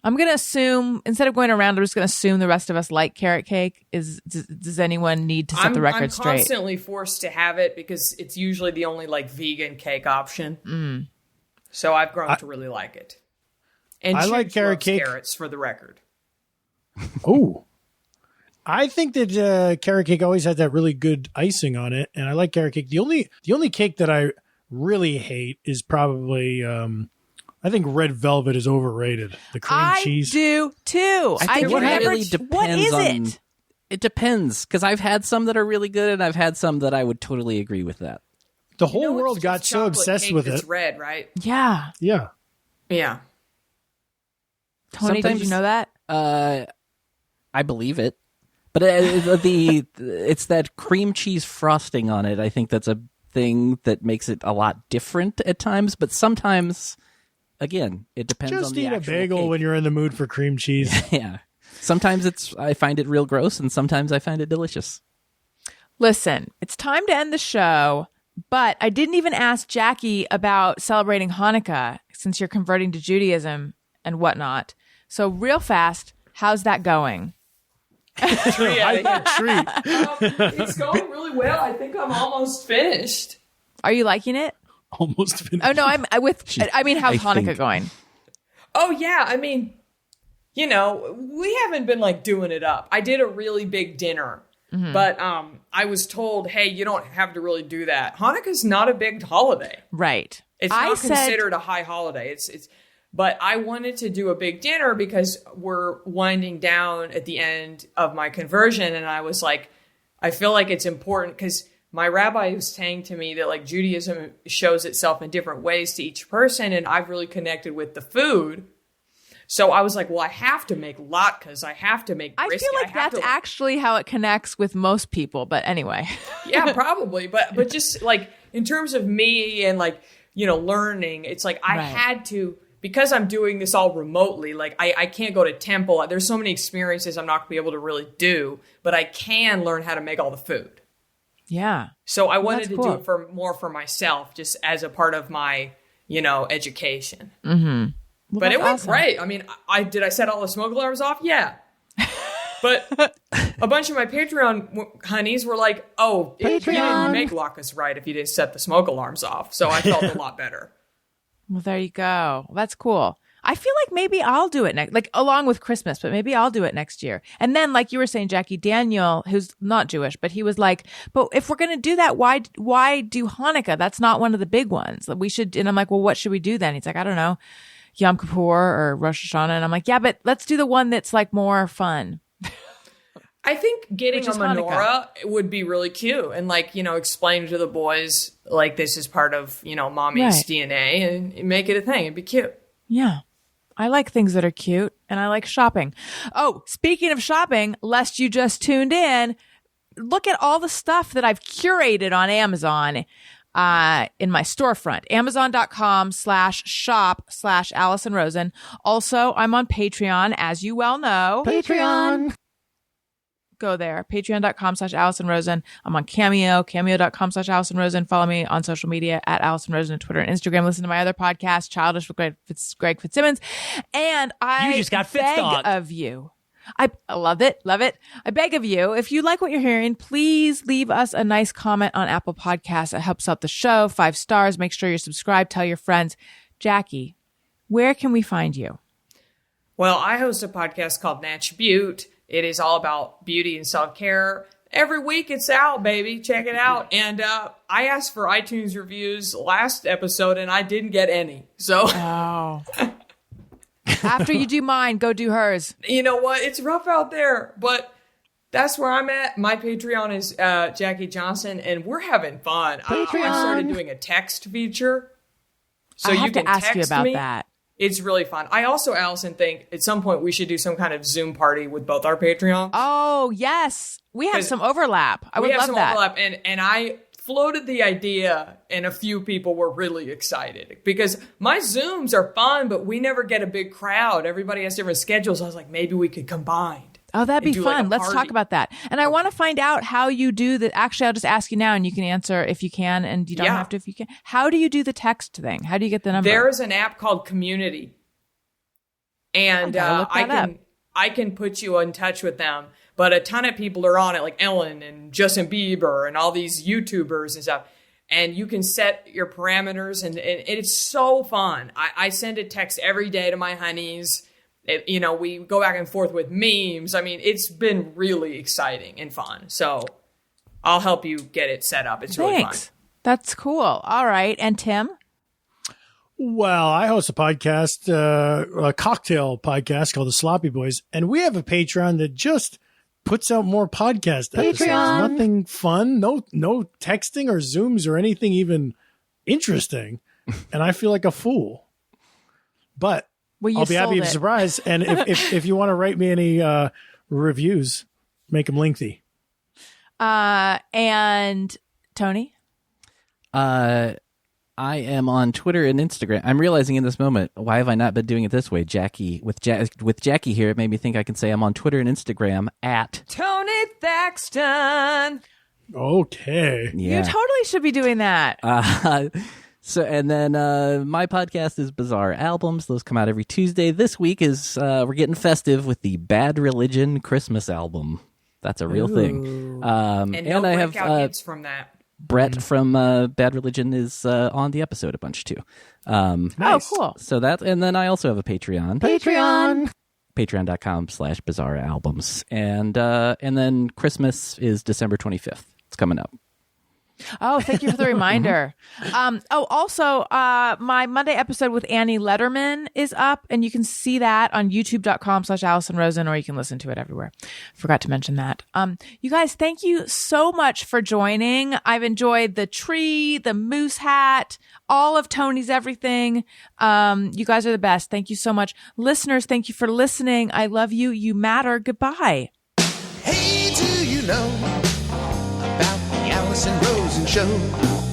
I'm going to assume, instead of going around, I'm just going to assume the rest of us like carrot cake. Does anyone need to set the record straight? I'm constantly forced to have it because it's usually the only like vegan cake option. So I've grown to really like it. And I like carrot cake. Carrots for the record. Oh, I think that carrot cake always had that really good icing on it, and I like carrot cake. The only cake that I really hate is probably I think red velvet is overrated. The cream cheese. I do too. I think it really depends what is on, it? It depends, because I've had some that are really good, and I've had some that I would totally agree with that. The whole world got so obsessed with it. It's red, right? Yeah. Yeah. Yeah. Tony, did you know that? I believe it. But it's that cream cheese frosting on it. I think that's a thing that makes it a lot different at times. But sometimes, again, it depends on the actual Just eat a bagel cake. when you're in the mood for cream cheese. Yeah. Sometimes I find it real gross, and sometimes I find it delicious. Listen, it's time to end the show, but I didn't even ask Jackie about celebrating Hanukkah since you're converting to Judaism and whatnot. So real fast, how's that going? Treat. It's going really well. I think I'm almost finished. Are you liking it? Almost finished. Oh no, how's Hanukkah think. going? Oh yeah, I mean, we haven't been like doing it up. I did a really big dinner, but I was told, hey, you don't have to really do that. Hanukkah's not a big holiday. Right. It's not considered a high holiday. But I wanted to do a big dinner because we're winding down at the end of my conversion. And I was like, I feel like it's important because my rabbi was saying to me that like Judaism shows itself in different ways to each person. And I've really connected with the food. So I was like, well, I have to make latkes. I have to make brisket. I feel like that's actually how it connects with most people. But anyway. Yeah, probably. But just like in terms of me and like, learning, it's like I had to. Because I'm doing this all remotely, like I can't go to temple. There's so many experiences I'm not going to be able to really do, but I can learn how to make all the food. Yeah. So I wanted to do it for myself, just as a part of my, education. Mm-hmm. Well, but it went great. I mean, did I set all the smoke alarms off? Yeah. But a bunch of my Patreon honeys were like, oh, you didn't make latkes right if you didn't set the smoke alarms off. So I felt a lot better. Well, there you go. That's cool. I feel like maybe I'll do it next, like along with Christmas, but maybe I'll do it next year. And then, like you were saying, Jackie, Daniel, who's not Jewish, but he was like, but if we're going to do that, why do Hanukkah? That's not one of the big ones. We should. And I'm like, well, what should we do then? He's like, I don't know, Yom Kippur or Rosh Hashanah. And I'm like, yeah, but let's do the one that's like more fun. I think getting a menorah would be really cute and like, explain to the boys, like this is part of, mommy's DNA and make it a thing. It'd be cute. Yeah. I like things that are cute and I like shopping. Oh, speaking of shopping, lest you just tuned in, look at all the stuff that I've curated on Amazon in my storefront, amazon.com/shop/Alison Rosen. Also, I'm on Patreon, as you well know. Patreon. Go there, patreon.com/Alison Rosen. I'm on Cameo, cameo.com/Alison Rosen. Follow me on social media at Alison Rosen on Twitter and Instagram. Listen to my other podcast, Childish with Greg Fitzsimmons. And I just got beg Fitzdog. of you. I love it. Love it. I beg of you, if you like what you're hearing, please leave us a nice comment on Apple Podcasts. It helps out the show. 5 stars. Make sure you're subscribed. Tell your friends. Jackie, where can we find you? Well, I host a podcast called Natch Butte. It is all about beauty and self-care. Every week it's out, baby. Check it out. And I asked for iTunes reviews last episode, and I didn't get any. So, after you do mine, go do hers. You know what? It's rough out there, but that's where I'm at. My Patreon is Jackie Johnson, and we're having fun. I started doing a text feature. So I have you can to ask text you about me. that. It's really fun. I also, Allison, think at some point we should do some kind of Zoom party with both our Patreons. Oh, yes. We have some overlap. I would love that. We have some overlap. And I floated the idea, and a few people were really excited because my Zooms are fun, but we never get a big crowd. Everybody has different schedules. I was like, maybe we could combine. Oh, that'd be do, fun. like, a Let's party. talk about that. And I want to find out how you do the. Actually, I'll just ask you now, and you can answer if you can, and you don't have to if you can. How do you do the text thing? How do you get the number? There is an app called Community, and I can put you in touch with them. But a ton of people are on it, like Ellen and Justin Bieber and all these YouTubers and stuff. And you can set your parameters, and it's so fun. I send a text every day to my honeys. We go back and forth with memes. I mean, it's been really exciting and fun. So I'll help you get it set up. It's really fun. That's cool. All right. And Tim? Well, I host a podcast, a cocktail podcast called The Sloppy Boys, and we have a Patreon that just puts out more podcast episodes. Nothing fun, no texting or Zooms or anything even interesting, and I feel like a fool. But I'll be happy to surprise. And if you want to write me any reviews, make them lengthy. And Tony? I am on Twitter and Instagram. I'm realizing in this moment, why have I not been doing it this way? With Jackie here, it made me think I can say I'm on Twitter and Instagram at Tony Thaxton. Okay. Yeah. You totally should be doing that. So, and then my podcast is Bizarre Albums. Those come out every Tuesday. This week is we're getting festive with the Bad Religion Christmas album. That's a real thing. And I have hits from that. Brett from Bad Religion is on the episode a bunch too. Nice. Oh, cool. So that, and then I also have a Patreon. Patreon.com/Bizarre Albums. And then Christmas is December 25th. It's coming up. Oh, thank you for the reminder. Also, my Monday episode with Annie Letterman is up, and you can see that on youtube.com/Alison Rosen, or you can listen to it everywhere. Forgot to mention that. You guys, thank you so much for joining. I've enjoyed the tree, the moose hat, all of Tony's everything. You guys are the best. Thank you so much. Listeners, thank you for listening. I love you. You matter. Goodbye. Hey, do you know about the Alison Rosen Show?